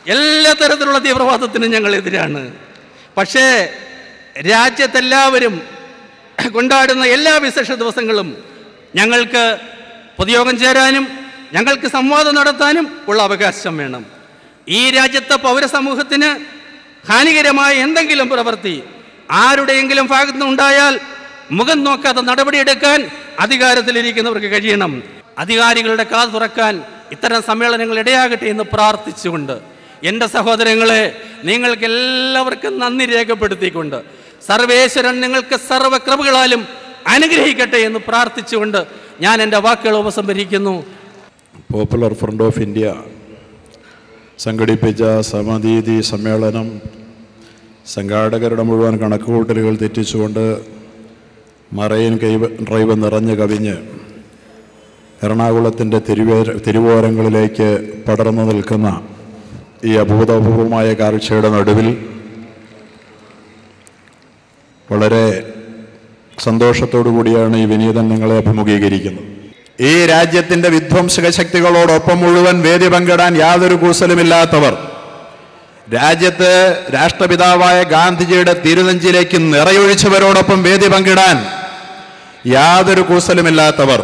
എല്ലാ തരത്തിലുള്ള തീവ്രവാദത്തിനും ഞങ്ങൾ എതിരാണ്. പക്ഷേ രാജ്യത്തെല്ലാവരും കൊണ്ടാടുന്ന എല്ലാ വിശേഷ ദിവസങ്ങളും ഞങ്ങൾക്ക് പൊതുയോഗം ചേരാനും ഞങ്ങൾക്ക് സംവാദം നടത്താനും ഉള്ള അവകാശം വേണം. ഈ രാജ്യത്തെ പൗരസമൂഹത്തിന് ഹാനികരമായ എന്തെങ്കിലും പ്രവൃത്തി ആരുടെയെങ്കിലും ഭാഗത്തുനിന്ന് ഉണ്ടായാൽ മുഖം നോക്കാതെ നടപടിയെടുക്കാൻ അധികാരത്തിലിരിക്കുന്നവർക്ക് കഴിയണം. അധികാരികളുടെ കാത് തുറക്കാൻ ഇത്തരം സമ്മേളനങ്ങൾ ഇടയാകട്ടെ എന്ന് പ്രാർത്ഥിച്ചുകൊണ്ട്, എൻ്റെ സഹോദരങ്ങളെ, നിങ്ങൾക്ക് എല്ലാവർക്കും നന്ദി രേഖപ്പെടുത്തിക്കൊണ്ട് സർവേശ്വരൻ നിങ്ങൾക്ക് സർവ്വകൃപകളാലും അനുഗ്രഹിക്കട്ടെ എന്ന് പ്രാർത്ഥിച്ചുകൊണ്ട് ഞാൻ എൻ്റെ വാക്കുകൾ ഉപസംഹരിക്കുന്നു. പോപ്പുലർ ഫ്രണ്ട് ഓഫ് ഇന്ത്യ സംഘടിപ്പിച്ച സമനീതി സമ്മേളനം സംഘാടകരുടെ മുഴുവൻ കണക്കുകൂട്ടലുകൾ തെറ്റിച്ചുകൊണ്ട് മറൈൻ ഡ്രൈവ് നിറഞ്ഞു കവിഞ്ഞ് എറണാകുളത്തിൻ്റെ തിരുവോരങ്ങളിലേക്ക് പടർന്നു നിൽക്കുന്ന ഈ അഭൂതപൂർവമായ കാഴ്ചയുടെ നടുവിൽ വളരെ സന്തോഷത്തോടു കൂടിയാണ് ഈ വിനീതൻ നിങ്ങളെ അഭിമുഖീകരിക്കുന്നത്. ഈ രാജ്യത്തിൻ്റെ വിധ്വംസക ശക്തികളോടൊപ്പം മുഴുവൻ വേദി പങ്കിടാൻ യാതൊരു കൂസലുമില്ലാത്തവർ, രാജ്യത്ത് രാഷ്ട്രപിതാവായ ഗാന്ധിജിയുടെ തിരുനെഞ്ചിലേക്ക് നിറയൊഴിച്ചവരോടൊപ്പം വേദി പങ്കിടാൻ യാതൊരു കൂസലുമില്ലാത്തവർ,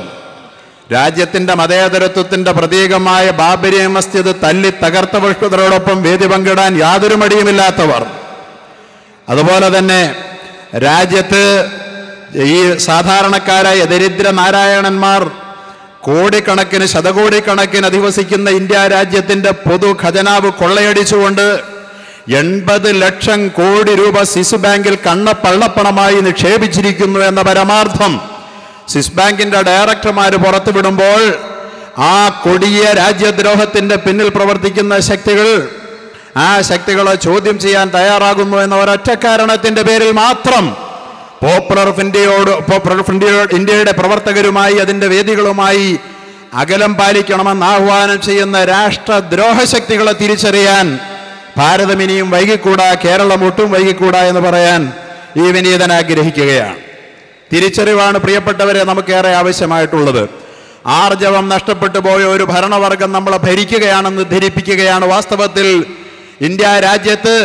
രാജ്യത്തിൻ്റെ മതേതരത്വത്തിൻ്റെ പ്രതീകമായ ബാബരി മസ്ജിദ് തല്ലി തകർത്തവരോടൊപ്പം വേദി പങ്കിടാൻ യാതൊരു മടിയുമില്ലാത്തവർ, അതുപോലെ തന്നെ രാജ്യത്ത് ഈ സാധാരണക്കാരായ ദരിദ്ര നാരായണന്മാർ കോടിക്കണക്കിന് ശതകോടിക്കണക്കിന് അധിവസിക്കുന്ന ഇന്ത്യ രാജ്യത്തിൻ്റെ പൊതു ഖജനാവ് കൊള്ളയടിച്ചുകൊണ്ട് 80 ലക്ഷം കോടി രൂപ സ്വിസ് ബാങ്കിൽ കള്ളപ്പണമായി നിക്ഷേപിച്ചിരിക്കുന്നു എന്ന പരമാർത്ഥം സ്വിസ് ബാങ്കിൻ്റെ ഡയറക്ടർമാർ പുറത്തുവിടുമ്പോൾ ആ കൊടിയ രാജ്യദ്രോഹത്തിൻ്റെ പിന്നിൽ പ്രവർത്തിക്കുന്ന ശക്തികൾ, ആ ശക്തികളെ ചോദ്യം ചെയ്യാൻ തയ്യാറാകുന്നു എന്ന ഒരൊറ്റ കാരണത്തിൻ്റെ പേരിൽ മാത്രം പോപ്പുലർ ഇന്ത്യയുടെ പ്രവർത്തകരുമായി അതിൻ്റെ വേദികളുമായി അകലം പാലിക്കണമെന്ന് ആഹ്വാനം ചെയ്യുന്ന രാഷ്ട്രദ്രോഹ ശക്തികളെ തിരിച്ചറിയാൻ ഭാരതം ഇനിയും വൈകിക്കൂടാ, കേരളം ഒട്ടും വൈകിക്കൂടാ എന്ന് പറയാൻ ഈ വിനീതൻ ആഗ്രഹിക്കുകയാണ്. തിരിച്ചറിവാണ് പ്രിയപ്പെട്ടവരെ നമുക്കേറെ ആവശ്യമായിട്ടുള്ളത്. ആർജവം നഷ്ടപ്പെട്ടു പോയ ഒരു ഭരണവർഗം നമ്മളെ ഭരിക്കുകയാണെന്ന് ധരിപ്പിക്കുകയാണ്. വാസ്തവത്തിൽ ഇന്ത്യ രാജ്യത്ത്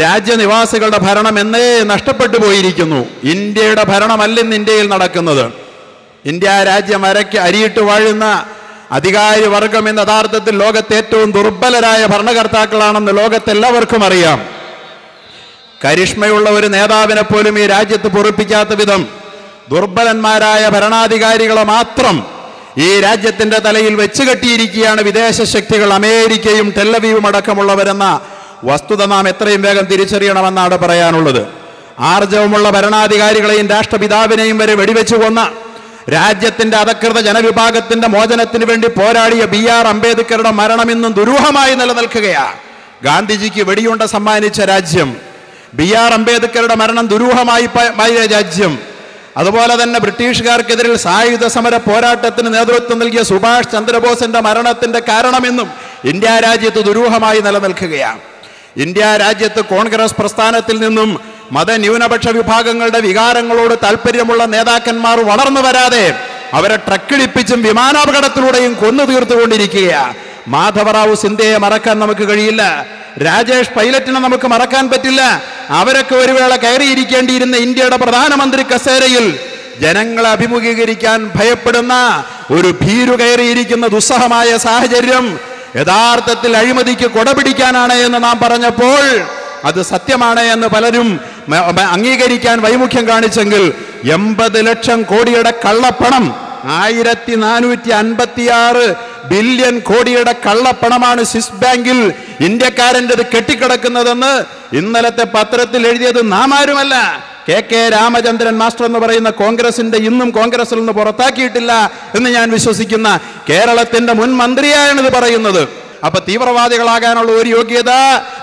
രാജ്യനിവാസികളുടെ ഭരണം എന്നേ നഷ്ടപ്പെട്ടു പോയിരിക്കുന്നു. ഇന്ത്യയുടെ ഭരണമല്ല ഇന്ന് ഇന്ത്യയിൽ നടക്കുന്നത്. ഇന്ത്യ രാജ്യം അരിയിട്ട് വാഴുന്ന അധികാരി വർഗം എന്ന യഥാർത്ഥത്തിൽ ലോകത്തെ ഏറ്റവും ദുർബലരായ ഭരണകർത്താക്കളാണെന്ന് ലോകത്തെല്ലാവർക്കും അറിയാം. കരിഷ്മയുള്ള ഒരു നേതാവിനെ പോലും ഈ രാജ്യത്ത് പൊറുപ്പിക്കാത്ത വിധം ദുർബലന്മാരായ ഭരണാധികാരികളെ മാത്രം ഈ രാജ്യത്തിൻ്റെ തലയിൽ വെച്ച് കെട്ടിയിരിക്കുകയാണ് വിദേശ ശക്തികൾ, അമേരിക്കയും ടെല്ലവീവും അടക്കമുള്ളവരെന്ന വസ്തുത നാം എത്രയും വേഗം തിരിച്ചറിയണമെന്നാണ് പറയാനുള്ളത്. ആർജവമുള്ള ഭരണാധികാരികളെയും രാഷ്ട്രപിതാവിനെയും വരെ വെടിവെച്ചു കൊന്ന, രാജ്യത്തിൻ്റെ അധകൃത ജനവിഭാഗത്തിൻ്റെ മോചനത്തിന് വേണ്ടി പോരാടിയ BR അംബേദ്കറുടെ മരണം ഇന്നും ദുരൂഹമായി നിലനിൽക്കുകയാണ്. ഗാന്ധിജിക്ക് വെടിയുണ്ട സമ്മാനിച്ച രാജ്യം, BR അംബേദ്കറുടെ മരണം ദുരൂഹമായി രാജ്യം, അതുപോലെ തന്നെ ബ്രിട്ടീഷുകാർക്കെതിരിൽ സായുധ സമര പോരാട്ടത്തിന് നേതൃത്വം നൽകിയ സുഭാഷ് ചന്ദ്രബോസിന്റെ മരണത്തിന്റെ കാരണമെന്നും ഇന്ത്യ രാജ്യത്ത് ദുരൂഹമായി നിലനിൽക്കുകയാണ്. ഇന്ത്യ രാജ്യത്ത് കോൺഗ്രസ് പ്രസ്ഥാനത്തിൽ നിന്നും മതന്യൂനപക്ഷ വിഭാഗങ്ങളുടെ വികാരങ്ങളോട് താല്പര്യമുള്ള നേതാക്കന്മാർ വളർന്നു വരാതെ അവരെ ട്രക്കിടിപ്പിച്ചും വിമാനാപകടത്തിലൂടെയും കൊന്നു തീർത്തുകൊണ്ടിരിക്കുകയാണ്. മാധവറാവു സിന്ധ്യയെ മറക്കാൻ നമുക്ക് കഴിയില്ല. രാജേഷ് പൈലറ്റിനെ നമുക്ക് മറക്കാൻ പറ്റില്ല. അവരൊക്കെ ഒരു വേള കയറിയിരിക്കേണ്ടിയിരുന്ന ഇന്ത്യയുടെ പ്രധാനമന്ത്രി കസേരയിൽ ജനങ്ങളെ അഭിമുഖീകരിക്കാൻ ഭയപ്പെടുന്ന ഒരു ഭീരു കയറിയിരിക്കുന്ന ദുസ്സഹമായ സാഹചര്യം യഥാർത്ഥത്തിൽ അഴിമതിക്ക് കൊടപിടിക്കാനാണ് എന്ന് നാം പറഞ്ഞപ്പോൾ അത് സത്യമാണ് എന്ന് പലരും അംഗീകരിക്കാൻ വൈമുഖ്യം കാണിച്ചെങ്കിൽ 80 ലക്ഷം കോടിയുടെ കള്ളപ്പണം, 1456 ബില്യൺ കോടിയുടെ കള്ളപ്പണമാണ് സ്വിസ് ബാങ്കിൽ ഇന്ത്യക്കാരൻ്റെത് കെട്ടിക്കിടക്കുന്നതെന്ന് ഇന്നലത്തെ പത്രത്തിൽ എഴുതിയത് നാം ആരുമല്ല, KK രാമചന്ദ്രൻ മാസ്റ്റർ എന്ന് പറയുന്ന കോൺഗ്രസിന്റെ ഇന്നും കോൺഗ്രസിൽ നിന്ന് പുറത്താക്കിയിട്ടില്ല എന്ന് ഞാൻ വിശ്വസിക്കുന്ന കേരളത്തിന്റെ മുൻ മന്ത്രിയാണിത് പറയുന്നത്. അപ്പൊ തീവ്രവാദികളാകാനുള്ള ഒരു യോഗ്യത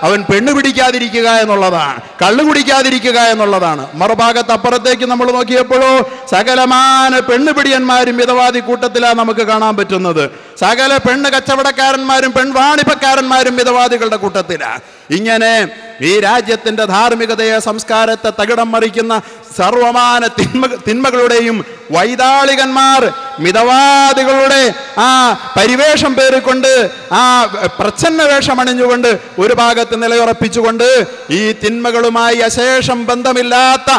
അവൻ പെണ്ണ് പിടിക്കാതിരിക്കുക എന്നുള്ളതാണ്, കള്ളു കുടിക്കാതിരിക്കുക എന്നുള്ളതാണ്. മറുഭാഗത്ത് അപ്പുറത്തേക്ക് നമ്മൾ നോക്കിയപ്പോഴോ സകലമാന പെണ്ണുപിടിയന്മാരും മിതവാദി കൂട്ടത്തിലാണ് നമുക്ക് കാണാൻ പറ്റുന്നത്. സകല പെണ്ണ് കച്ചവടക്കാരന്മാരും പെൺവാണിഭക്കാരന്മാരും മിതവാദികളുടെ കൂട്ടത്തിലാണ്. ഇങ്ങനെ ഈ രാജ്യത്തിന്റെ ധാർമ്മികതയെ, സംസ്കാരത്തെ തകിടം മറിക്കുന്ന സർവമാന തിന്മകളുടെയും വൈതാളികന്മാർ മിതവാദികളുടെ ആ പരിവേഷം പേറിക്കൊണ്ട്, ആ പ്രച്ഛന്ന വേഷം അണിഞ്ഞുകൊണ്ട് ഒരു ഭാഗത്ത് നിലയുറപ്പിച്ചുകൊണ്ട് ഈ തിന്മകളുമായി അശേഷം ബന്ധമില്ലാത്ത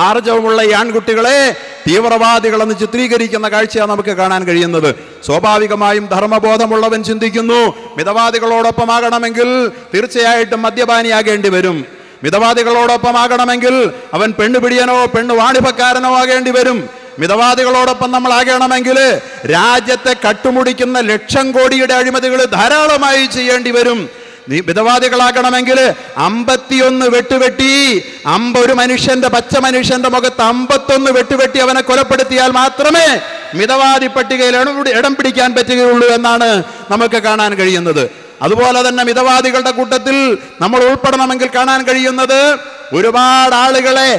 ആർജവമുള്ള ഈ ആൺകുട്ടികളെ തീവ്രവാദികളെന്ന് ചിത്രീകരിക്കുന്ന കാഴ്ചയാണ് നമുക്ക് കാണാൻ കഴിയുന്നത്. സ്വാഭാവികമായും ധർമ്മബോധമുള്ളവൻ ചിന്തിക്കുന്നു, മിതവാദികളോടൊപ്പമാകണമെങ്കിൽ തീർച്ചയായിട്ടും മദ്യപാനിയാകേണ്ടി വരും. മിതവാദികളോടൊപ്പമാകണമെങ്കിൽ അവൻ പെണ്ണുപിടിയനോ പെണ്ണുവാണിഭക്കാരനോ ആകേണ്ടി വരും. മിതവാദികളോടൊപ്പം നമ്മൾ ആകണമെങ്കിൽ രാജ്യത്തെ കട്ടുമുടിക്കുന്ന ലക്ഷം കോടിയുടെ അഴിമതികൾ ധാരാളമായി ചെയ്യേണ്ടി വരും. മിതവാദികളാകണമെങ്കിൽ 51 വെട്ടുവെട്ടി ഒരു മനുഷ്യന്റെ, പച്ച മനുഷ്യന്റെ മുഖത്ത് 51 വെട്ടുവെട്ടി അവനെ കൊലപ്പെടുത്തിയാൽ മാത്രമേ മിതവാദി പട്ടികയിൽ ഇടം പിടിക്കാൻ പറ്റുകയുള്ളൂ എന്നാണ് നമുക്ക് കാണാൻ കഴിയുന്നത്. അതുപോലെ തന്നെ മിതവാദികളുടെ കൂട്ടത്തിൽ നമ്മൾ ഉൾപ്പെടണമെങ്കിൽ കാണാൻ കഴിയുന്നത് ഒരുപാട് ആളുകളെ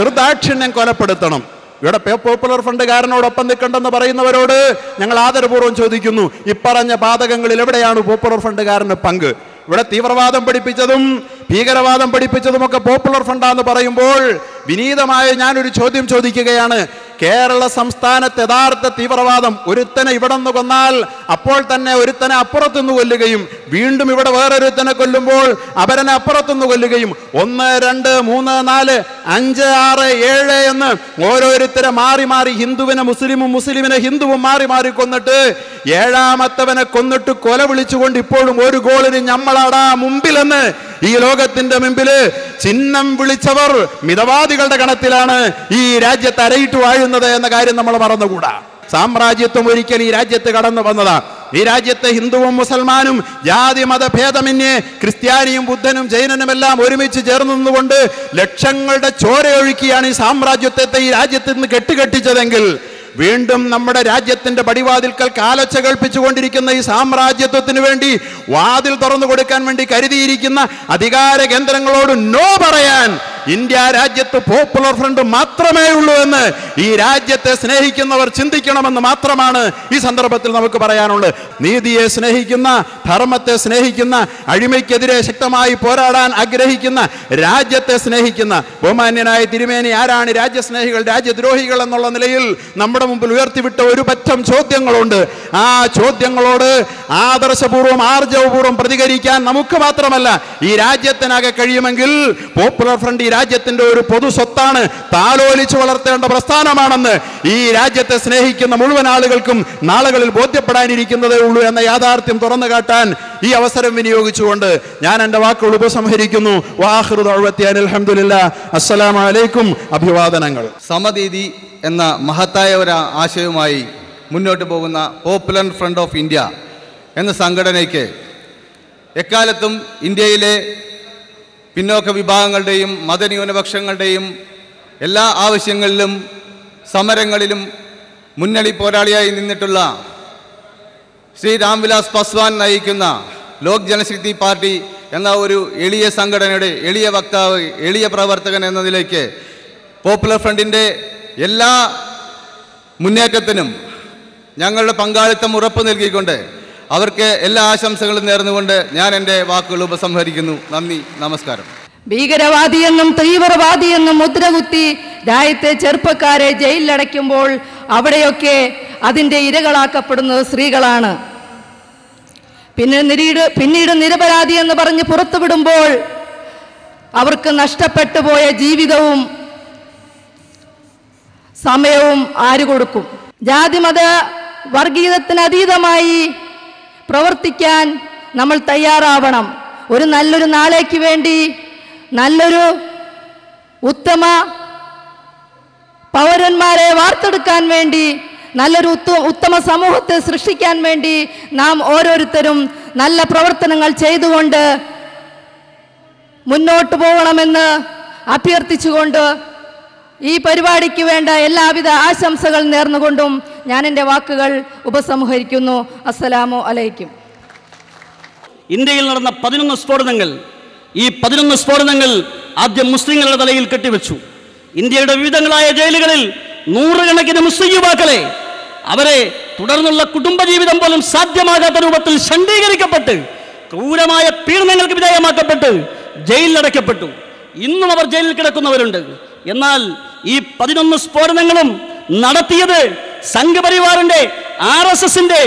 നിർദാക്ഷിണ്യം കൊലപ്പെടുത്തണം. ഇവിടെ പോപ്പുലർ ഫ്രണ്ടുകാരനോടൊപ്പം നിൽക്കണ്ടെന്ന് പറയുന്നവരോട് ഞങ്ങൾ ആദരപൂർവ്വം ചോദിക്കുന്നു, ഇപ്പറഞ്ഞ പാതകങ്ങളിൽ എവിടെയാണ് പോപ്പുലർ ഫ്രണ്ടുകാരന് പങ്ക്? ഇവിടെ തീവ്രവാദം പഠിപ്പിച്ചതും ഭീകരവാദം പഠിപ്പിച്ചതുമൊക്കെ പോപ്പുലർ ഫ്രണ്ടാന്ന് പറയുമ്പോൾ വിനീതമായ ഞാനൊരു ചോദ്യം ചോദിക്കുകയാണ്. കേരള സംസ്ഥാനത്ത് യഥാർത്ഥ തീവ്രവാദം ഒരുത്തനെ ഇവിടെ നിന്ന് കൊന്നാൽ അപ്പോൾ തന്നെ ഒരുത്തനെ അപ്പുറത്തുനിന്ന് കൊല്ലുകയും വീണ്ടും ഇവിടെ വേറൊരുത്തനെ കൊല്ലുമ്പോൾ അവരനെ അപ്പുറത്തുനിന്ന് കൊല്ലുകയും 1, 2, 3, 4, 5, 6, 7 എന്ന് ഓരോരുത്തരെ മാറി മാറി, ഹിന്ദുവിനെ മുസ്ലിമും മുസ്ലിമിനെ ഹിന്ദുവും മാറി മാറി കൊന്നിട്ട് 7ാമത്തവനെ കൊന്നിട്ട് കൊല വിളിച്ചുകൊണ്ട് ഇപ്പോഴും ഒരു ഗോളിന് ഞമ്മളാടാ മുമ്പിലെന്ന് ഈ ലോകത്തിന്റെ മുമ്പില് ചിഹ്നം വിളിച്ചവർ മിതവാദികളുടെ ഗണത്തിലാണ് ഈ രാജ്യത്ത് അരയിട്ട് വാഴുന്നത് എന്ന കാര്യം നമ്മൾ മറന്നുകൂടാ. സാമ്രാജ്യത്വം ഒരിക്കൽ ഈ രാജ്യത്ത് കടന്നു വന്നതാണ്. ഈ രാജ്യത്തെ ഹിന്ദുവും മുസൽമാനും ജാതി മത ഭേദമന്യേ ക്രിസ്ത്യാനിയും ബുദ്ധനും ജൈനനുമെല്ലാം ഒരുമിച്ച് ചേർന്ന് നിന്നുകൊണ്ട് ലക്ഷങ്ങളുടെ ചോരയൊഴുക്കിയാണ് ഈ സാമ്രാജ്യത്വത്തെ ഈ രാജ്യത്ത് നിന്ന് കെട്ടുകെട്ടിച്ചതെങ്കിൽ വീണ്ടും നമ്മുടെ രാജ്യത്തിന്റെ പടിവാതിൽക്കൽ കാലൊച്ച കേൾപ്പിച്ചുകൊണ്ടിരിക്കുന്ന ഈ സാമ്രാജ്യത്വത്തിന് വേണ്ടി വാതിൽ തുറന്നു കൊടുക്കാൻ വേണ്ടി കരുതിയിരിക്കുന്ന അധികാര കേന്ദ്രങ്ങളോട് നോ പറയാൻ ഇന്ത്യ രാജ്യത്ത് പോപ്പുലർ ഫ്രണ്ട് മാത്രമേ ഉള്ളൂ എന്ന് ഈ രാജ്യത്തെ സ്നേഹിക്കുന്നവർ ചിന്തിക്കണമെന്ന് മാത്രമാണ് ഈ സന്ദർഭത്തിൽ നമുക്ക് പറയാനുള്ളത്. നീതിയെ സ്നേഹിക്കുന്ന, ധർമ്മത്തെ സ്നേഹിക്കുന്ന, അഴിമയ്ക്കെതിരെ ശക്തമായി പോരാടാൻ ആഗ്രഹിക്കുന്ന, രാജ്യത്തെ സ്നേഹിക്കുന്ന ബഹുമാന്യനായ തിരുമേനി ആരാണ് രാജ്യസ്നേഹികൾ, രാജ്യദ്രോഹികൾ എന്നുള്ള നിലയിൽ നമ്മുടെ മുമ്പിൽ ഉയർത്തിവിട്ട ഒരു പറ്റം ചോദ്യങ്ങളുണ്ട്. ആ ചോദ്യങ്ങളോട് ആദർശപൂർവ്വം ആർജവപൂർവ്വം പ്രതികരിക്കാൻ നമുക്ക് മാത്രമല്ല ഈ രാജ്യത്തിനാകെ കഴിയുമെങ്കിൽ പോപ്പുലർ ഫ്രണ്ട് ഈ രാജ്യത്തിന്റെ ഒരു പൊതു സ്വത്താണ്, താലോലിച്ചു വളർത്തേണ്ട പ്രസ്ഥാനമാണെന്ന് ഈ രാജ്യത്തെ സ്നേഹിക്കുന്ന മുഴുവൻ ആളുകൾക്കും നാളുകളിൽ ബോധ്യപ്പെടാനിരിക്കുന്നതേ ഉള്ളൂ എന്ന യാഥാർത്ഥ്യം തുറന്നു കാട്ടാൻ ഈ അവസരം വിനിയോഗിച്ചുകൊണ്ട് ഞാൻ എൻ്റെ വാക്കുകൾ ഉപസംഹരിക്കുന്നു. വാഹിറു ദഅ്വതി അൽഹംദുലില്ലാഹ്, അസ്സലാമു അലൈക്കും. അഭിവാദനങ്ങൾ. സമനീതി എന്ന മഹത്തായ ഒരു ആശയവുമായി മുന്നോട്ട് പോകുന്ന പോപ്പുലർ ഫ്രണ്ട് ഓഫ് ഇന്ത്യ എന്ന സംഘടനയ്ക്ക് എക്കാലത്തും ഇന്ത്യയിലെ പിന്നോക്ക വിഭാഗങ്ങളുടെയും മതന്യൂനപക്ഷങ്ങളുടെയും എല്ലാ ആവശ്യങ്ങളിലും സമരങ്ങളിലും മുന്നണി പോരാളിയായി നിന്നിട്ടുള്ള ശ്രീ രാംവിലാസ് പാസ്വാൻ നയിക്കുന്ന ലോക് ജനശക്തി പാർട്ടി എന്ന ഒരു എളിയ സംഘടനയുടെ എളിയ വക്താവ്, എളിയ പ്രവർത്തകൻ എന്ന നിലയ്ക്ക് പോപ്പുലർ ഫ്രണ്ടിൻ്റെ എല്ലാ മുന്നേറ്റത്തിനും ഞങ്ങളുടെ പങ്കാളിത്തം ഉറപ്പു നൽകിക്കൊണ്ട് അവർക്ക് എല്ലാ ആശംസകളും നേർന്നുകൊണ്ട് ഞാൻ എൻ്റെ വാക്കുകൾ ഉപസംഹരിക്കുന്നു. നന്ദി, നമസ്കാരം. ഭീകരവാദിയെന്നും തീവ്രവാദിയെന്നും മുദ്രകുത്തി രാജ്യത്തെ ചെറുപ്പക്കാരെ ജയിലിലടയ്ക്കുമ്പോൾ അവിടെയൊക്കെ അതിൻ്റെ ഇരകളാക്കപ്പെടുന്നത് സ്ത്രീകളാണ്. പിന്നീട് നിരപരാധി എന്ന് പറഞ്ഞ് പുറത്തുവിടുമ്പോൾ അവർക്ക് നഷ്ടപ്പെട്ടു പോയ ജീവിതവും സമയവും ആര് കൊടുക്കും? ജാതിമത വർഗീയതത്തിന് അതീതമായി പ്രവർത്തിക്കാൻ നമ്മൾ തയ്യാറാവണം. ഒരു നല്ലൊരു നാളേക്ക് വേണ്ടി, നല്ലൊരു ഉത്തമ പൗരന്മാരെ വാർത്തെടുക്കാൻ വേണ്ടി, നല്ലൊരു ഉത്തമ സമൂഹത്തെ സൃഷ്ടിക്കാൻ വേണ്ടി നാം ഓരോരുത്തരും നല്ല പ്രവർത്തനങ്ങൾ ചെയ്തുകൊണ്ട് മുന്നോട്ട് പോകണമെന്ന് അഭ്യർത്ഥിച്ചുകൊണ്ട് ഈ പരിപാടിക്ക് വേണ്ട എല്ലാവിധ ആശംസകൾ നേർന്നുകൊണ്ടും ഞാൻ എൻ്റെ വാക്കുകൾ ഉപസംഹരിക്കുന്നു. അസ്സലാമു അലൈക്കും. ഇന്ത്യയിൽ നടന്ന 11 സ്ഫോടനങ്ങൾ, ഈ 11 സ്ഫോടനങ്ങൾ ആദ്യം മുസ്ലിങ്ങളുടെ തലയിൽ കെട്ടിവെച്ചു. ഇന്ത്യയുടെ വിവിധങ്ങളായ ജയിലുകളിൽ നൂറുകണക്കിന് മുസ്ലിം യുവാക്കളെ അവരെ തുടർന്നുള്ള കുടുംബജീവിതം പോലും സാധ്യമാകാത്ത രൂപത്തിൽ ഷണ്ഡീകരിക്കപ്പെട്ട് ക്രൂരമായ പീഡനങ്ങൾക്ക് വിധേയമാക്കപ്പെട്ട് ജയിലിലടയ്ക്കപ്പെട്ടു. ഇന്നും അവർ ജയിലിൽ കിടക്കുന്നവരുണ്ട്. എന്നാൽ ഈ 11 സ്ഫോടനങ്ങളും നടത്തിയത് സംഘപരിവാറിന്റെ RSSന്റെ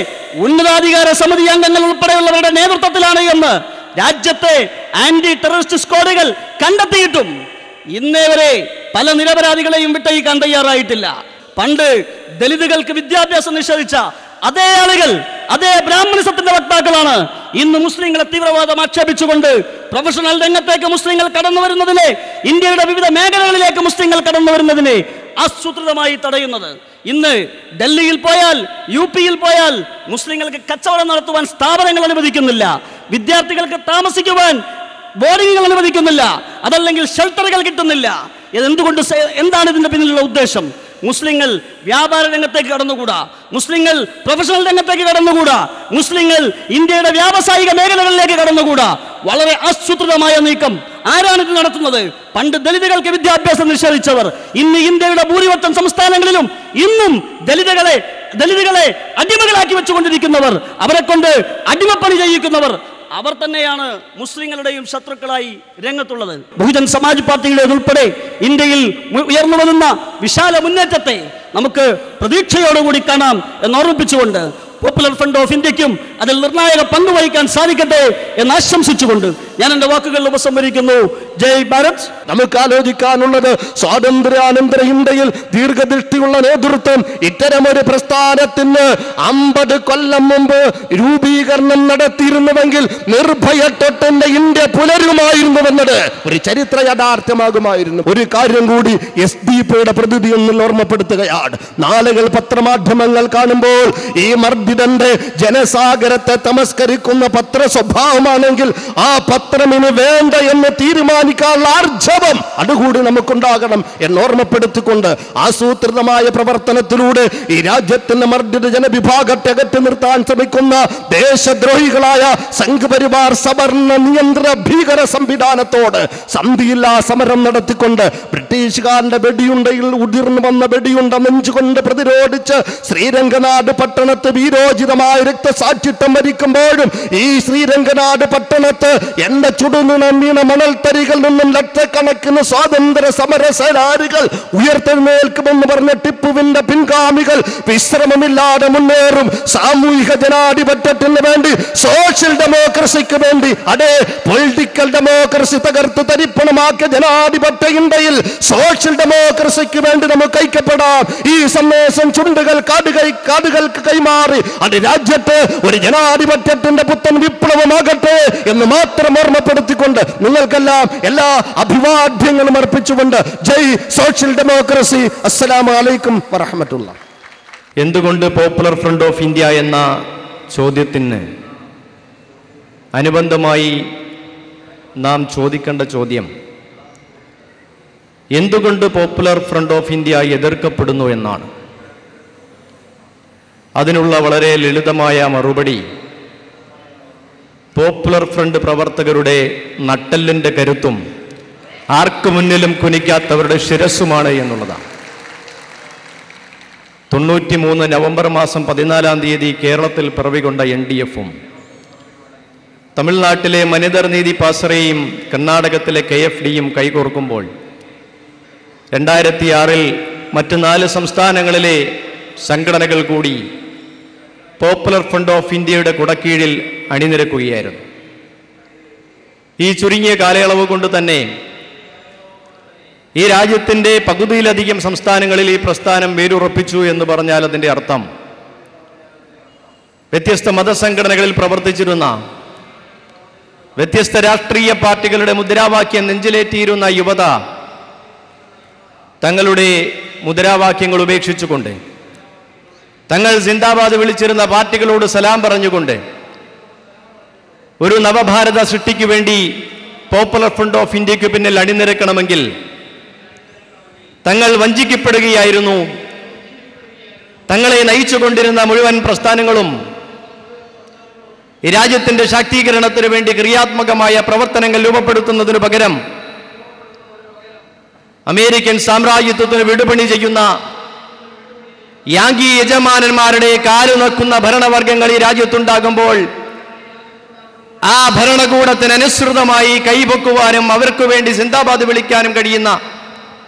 ഉന്നതാധികാര സമിതി അംഗങ്ങൾ ഉൾപ്പെടെയുള്ളവരുടെ നേതൃത്വത്തിലാണ് എന്ന് രാജ്യത്തെ ആന്റി ടെററിസ്റ്റ് സ്ക്വാഡുകൾ കണ്ടെത്തിയിട്ടും ഇന്നേ വരെ പല നിരപരാധികളെയും വിട്ടയക്കാൻ തയ്യാറായിട്ടില്ല. പണ്ട് ദലിതുകൾക്ക് വിദ്യാഭ്യാസം നിഷേധിച്ച അതേ ആളുകൾ, അതേ ബ്രാഹ്മണിസത്തിന്റെ വക്താക്കളാണ് ഇന്ന് മുസ്ലിങ്ങളെ തീവ്രവാദം ആക്ഷേപിച്ചുകൊണ്ട് പ്രൊഫഷണൽ രംഗത്തേക്ക് മുസ്ലിങ്ങൾ കടന്നു വരുന്നതിനെ, ഇന്ത്യയുടെ വിവിധ മേഖലകളിലേക്ക് മുസ്ലിങ്ങൾ കടന്നു വരുന്നതിനെ ആസൂത്രിതമായി തടയുന്നത്. ഇന്ന് ഡൽഹിയിൽ പോയാൽ, UPയിൽ പോയാൽ മുസ്ലിങ്ങൾക്ക് കച്ചവടം നടത്തുവാൻ സ്ഥാപനങ്ങൾ അനുവദിക്കുന്നില്ല, വിദ്യാർത്ഥികൾക്ക് താമസിക്കുവാൻ ബോർഡിങ്ങുകൾ അനുവദിക്കുന്നില്ല, അതല്ലെങ്കിൽ ഷെൽട്ടറുകൾ കിട്ടുന്നില്ല. എന്തുകൊണ്ട്? എന്താണ് ഇതിന്റെ പിന്നിലുള്ള ഉദ്ദേശം? മുസ്ലിങ്ങൾ വ്യാപാര രംഗത്തേക്ക് കടന്നുകൂടാ, മുസ്ലിങ്ങൾ പ്രൊഫഷണൽ രംഗത്തേക്ക് കടന്നുകൂടാ, മുസ്ലിങ്ങൾ ഇന്ത്യയുടെ വ്യാവസായിക മേഖലകളിലേക്ക് കടന്നുകൂടാ. വളരെ ആസൂത്രിതമായ നീക്കം. ആരാണിത് നടത്തുന്നത്? പണ്ട് ദലിതുകൾക്ക് വിദ്യാഭ്യാസം നിഷേധിച്ചവർ ഇന്ന് ഇന്ത്യയുടെ ഭൂരിപക്ഷം സംസ്ഥാനങ്ങളിലും ഇന്നും ദലിതുകളെ അടിമകളാക്കി വെച്ചുകൊണ്ടിരിക്കുന്നവർ, അവരെ കൊണ്ട് അടിമപ്പണി ചെയ്യിക്കുന്നവർ അവർ തന്നെയാണ് മുസ്ലിങ്ങളുടെയും ശത്രുക്കളായി രംഗത്തുള്ളത്. ബഹുജൻ സമാജ് പാർട്ടിയുടേതുൾപ്പെടെ ഇന്ത്യയിൽ ഉയർന്നു വരുന്ന വിശാല മുന്നേറ്റത്തെ നമുക്ക് പ്രതീക്ഷയോടുകൂടി കാണാം എന്നോർമ്മിപ്പിച്ചുകൊണ്ട് പോപ്പുലർ ഫ്രണ്ട് ഓഫ് ഇന്ത്യക്കും അതിൽ നിർണായക പങ്ക് വഹിക്കാൻ സാധിക്കട്ടെ എന്ന് ആശംസിച്ചുകൊണ്ട് ഞാൻ എൻ്റെ വാക്കുകൾ ഉപസംഹരിക്കുന്നു. ജയ് ഭാരത്. നമുക്ക് ആലോചിക്കാനുള്ളത്, സ്വാതന്ത്ര്യാനന്തര ഇന്ത്യയിൽ ദീർഘദൃഷ്ടിയുള്ള നേതൃത്വം ഇത്തരമൊരു പ്രസ്ഥാനത്തിന് 50 കൊല്ലം മുമ്പ് രൂപീകരണം നടത്തിയിരുന്നുവെങ്കിൽ നിർഭയ തൊട്ടെന്റെ ഇന്ത്യ പുലരുമായിരുന്നുവെന്നത് ഒരു ചരിത്ര യാഥാർത്ഥ്യമാകുമായിരുന്നു. ഒരു കാര്യം കൂടി SDP-യുടെ പ്രതിനിധി ഒന്നിൽ ഓർമ്മപ്പെടുത്തുകയാണ്. നാളുകൾ പത്രമാധ്യമങ്ങൾ കാണുമ്പോൾ ഈ മർദ്ദിതന്റെ ജനസാഗരത്തെ തമസ്കരിക്കുന്ന പത്ര സ്വഭാവമാണെങ്കിൽ ആ പത്രം ഇനി വേണ്ട എന്ന് തീരുമാനിക്കാനുള്ള ആർജവം അതുകൂടി നമുക്കുണ്ടാകണം എന്നോർമ്മപ്പെടുത്തിക്കൊണ്ട് ആസൂത്രിതമായ പ്രവർത്തനത്തിലൂടെ ഈ രാജ്യത്തിന്റെ മർദ്ദിത ജനവിഭാഗത്തെ അകറ്റി നിർത്താൻ ശ്രമിക്കുന്ന ദേശദ്രോഹികളായ സംഘപരിവാർ സവർണ നിയന്ത്ര ഭീകര സംവിധാനത്തോട് സന്ധിയില്ലാ സമരം നടത്തിക്കൊണ്ട് ബ്രിട്ടീഷുകാരന്റെ വെടിയുണ്ടയിൽ ഉതിർന്നു വന്ന വെടിയുണ്ട നെഞ്ചുകൊണ്ട് പ്രതിരോധിച്ച് ശ്രീരംഗനാട് പട്ടണത്ത് വീരോചിതമായ രക്തസാക്ഷിത്വം വരിക്കുമ്പോഴും ഈ ശ്രീരംഗനാട് പട്ടണത്ത് എന്റെ ചുടുനുണമീണ മണൽത്തരികളിൽ നിന്നും ലക്ഷക്കണക്കിന് സ്വാതന്ത്ര്യ സമര സേനാനികൾ ഉയർത്തെഴുന്നേൽക്കുമെന്ന് പറഞ്ഞ ടിപ്പുവിന്റെ പിൻഗാമികൾ വിശ്രമമില്ലാതെ മുന്നേറും. സാമൂഹിക ജനാധിപത്യത്തിന് വേണ്ടി, സോഷ്യൽ ഡെമോക്രസിക്ക് വേണ്ടി, അതേ പൊളിറ്റിക്കൽ ഡെമോക്രസി തകർത്ത് തരിപ്പണമാക്കിയ ജനാധിപത്യ ഇന്ത്യയിൽ സോഷ്യൽ ഡെമോക്രസിക്ക് വേണ്ടി നമുക്ക് ഐക്യപ്പെടാം. ഈ സന്ദേശം ചുണ്ടുകൾ കാടുകൾക്ക് കൈമാറി അത് രാജ്യത്ത് ഒരു ജനാധിപത്യത്തിന്റെ പുത്തൻ വിപ്ലവമാകട്ടെ എന്ന് മാത്രം ഓർമ്മപ്പെടുത്തിക്കൊണ്ട് നിങ്ങൾക്കെല്ലാം എല്ലാ അഭിവാദ്യങ്ങളും അർപ്പിച്ചുകൊണ്ട് ജയ് സോഷ്യൽ ഡെമോക്രസി. അസ്സലാമു അലൈക്കും വറഹ്മത്തുള്ളാഹി. എന്തുകൊണ്ട് പോപ്പുലർ ഫ്രണ്ട് ഓഫ് ഇന്ത്യ എന്ന ചോദ്യത്തിന് അനുബന്ധമായി നാം ചോദിക്കേണ്ട ചോദ്യം, എന്തുകൊണ്ട് പോപ്പുലർ ഫ്രണ്ട് ഓഫ് ഇന്ത്യ എതിർക്കപ്പെടുന്നു എന്നാണ്. അതിനുള്ള വളരെ ലളിതമായ മറുപടി പോപ്പുലർ ഫ്രണ്ട് പ്രവർത്തകരുടെ നട്ടെല്ലിൻ്റെ കരുത്തും ആർക്കു മുന്നിലും കുനിക്കാത്തവരുടെ ശിരസ്സുമാണ് എന്നുള്ളതാണ്. 93 നവംബർ മാസം 14-ാം തീയതി കേരളത്തിൽ പിറവികൊണ്ട NDF-ഉം തമിഴ്നാട്ടിലെ മനിതർ നീതി പാസറയും കർണാടകത്തിലെ KFD-യും കൈകോർക്കുമ്പോൾ 2006-ൽ മറ്റ് 4 സംസ്ഥാനങ്ങളിലെ സംഘടനകൾ കൂടി പോപ്പുലർ ഫ്രണ്ട് ഓഫ് ഇന്ത്യയുടെ കുടക്കീഴിൽ അണിനിരക്കുകയായിരുന്നു. ഈ ചുരുങ്ങിയ കാലയളവ് കൊണ്ട് തന്നെ ഈ രാജ്യത്തിൻ്റെ പകുതിയിലധികം സംസ്ഥാനങ്ങളിൽ ഈ പ്രസ്ഥാനം വേരുറപ്പിച്ചു എന്ന് പറഞ്ഞാൽ അതിൻ്റെ അർത്ഥം വ്യത്യസ്ത മതസംഘടനകളിൽ പ്രവർത്തിച്ചിരുന്ന, വ്യത്യസ്ത രാഷ്ട്രീയ പാർട്ടികളുടെ മുദ്രാവാക്യം നെഞ്ചിലേറ്റിയിരുന്ന യുവത തങ്ങളുടെ മുദ്രാവാക്യങ്ങൾ ഉപേക്ഷിച്ചുകൊണ്ട്, തങ്ങൾ സിന്ദാബാദ് വിളിച്ചിരുന്ന പാർട്ടികളോട് സലാം പറഞ്ഞുകൊണ്ട് ഒരു നവഭാരത സൃഷ്ടിക്ക് വേണ്ടി പോപ്പുലർ ഫ്രണ്ട് ഓഫ് ഇന്ത്യക്ക് പിന്നിൽ അണിനിരക്കണമെങ്കിൽ തങ്ങൾ വഞ്ചിക്കപ്പെടുകയായിരുന്നു. തങ്ങളെ നയിച്ചുകൊണ്ടിരുന്ന മുഴുവൻ പ്രസ്ഥാനങ്ങളും ഈ രാജ്യത്തിന്റെ ശാക്തീകരണത്തിന് വേണ്ടി ക്രിയാത്മകമായ പ്രവർത്തനങ്ങൾ രൂപപ്പെടുത്തുന്നതിനു പകരം അമേരിക്കൻ സാമ്രാജ്യത്വത്തിന് വിടുപണി ചെയ്യുന്ന യാങ്കി യജമാനന്മാരുടെ കാലുനക്കുന്ന ഭരണവർഗങ്ങൾ ഈ രാജ്യത്തുണ്ടാകുമ്പോൾ ആ ഭരണകൂടത്തിന് അനുസൃതമായി കൈപൊക്കുവാനും അവർക്ക് വേണ്ടി സിന്ദാബാദ് വിളിക്കാനും കഴിയുന്ന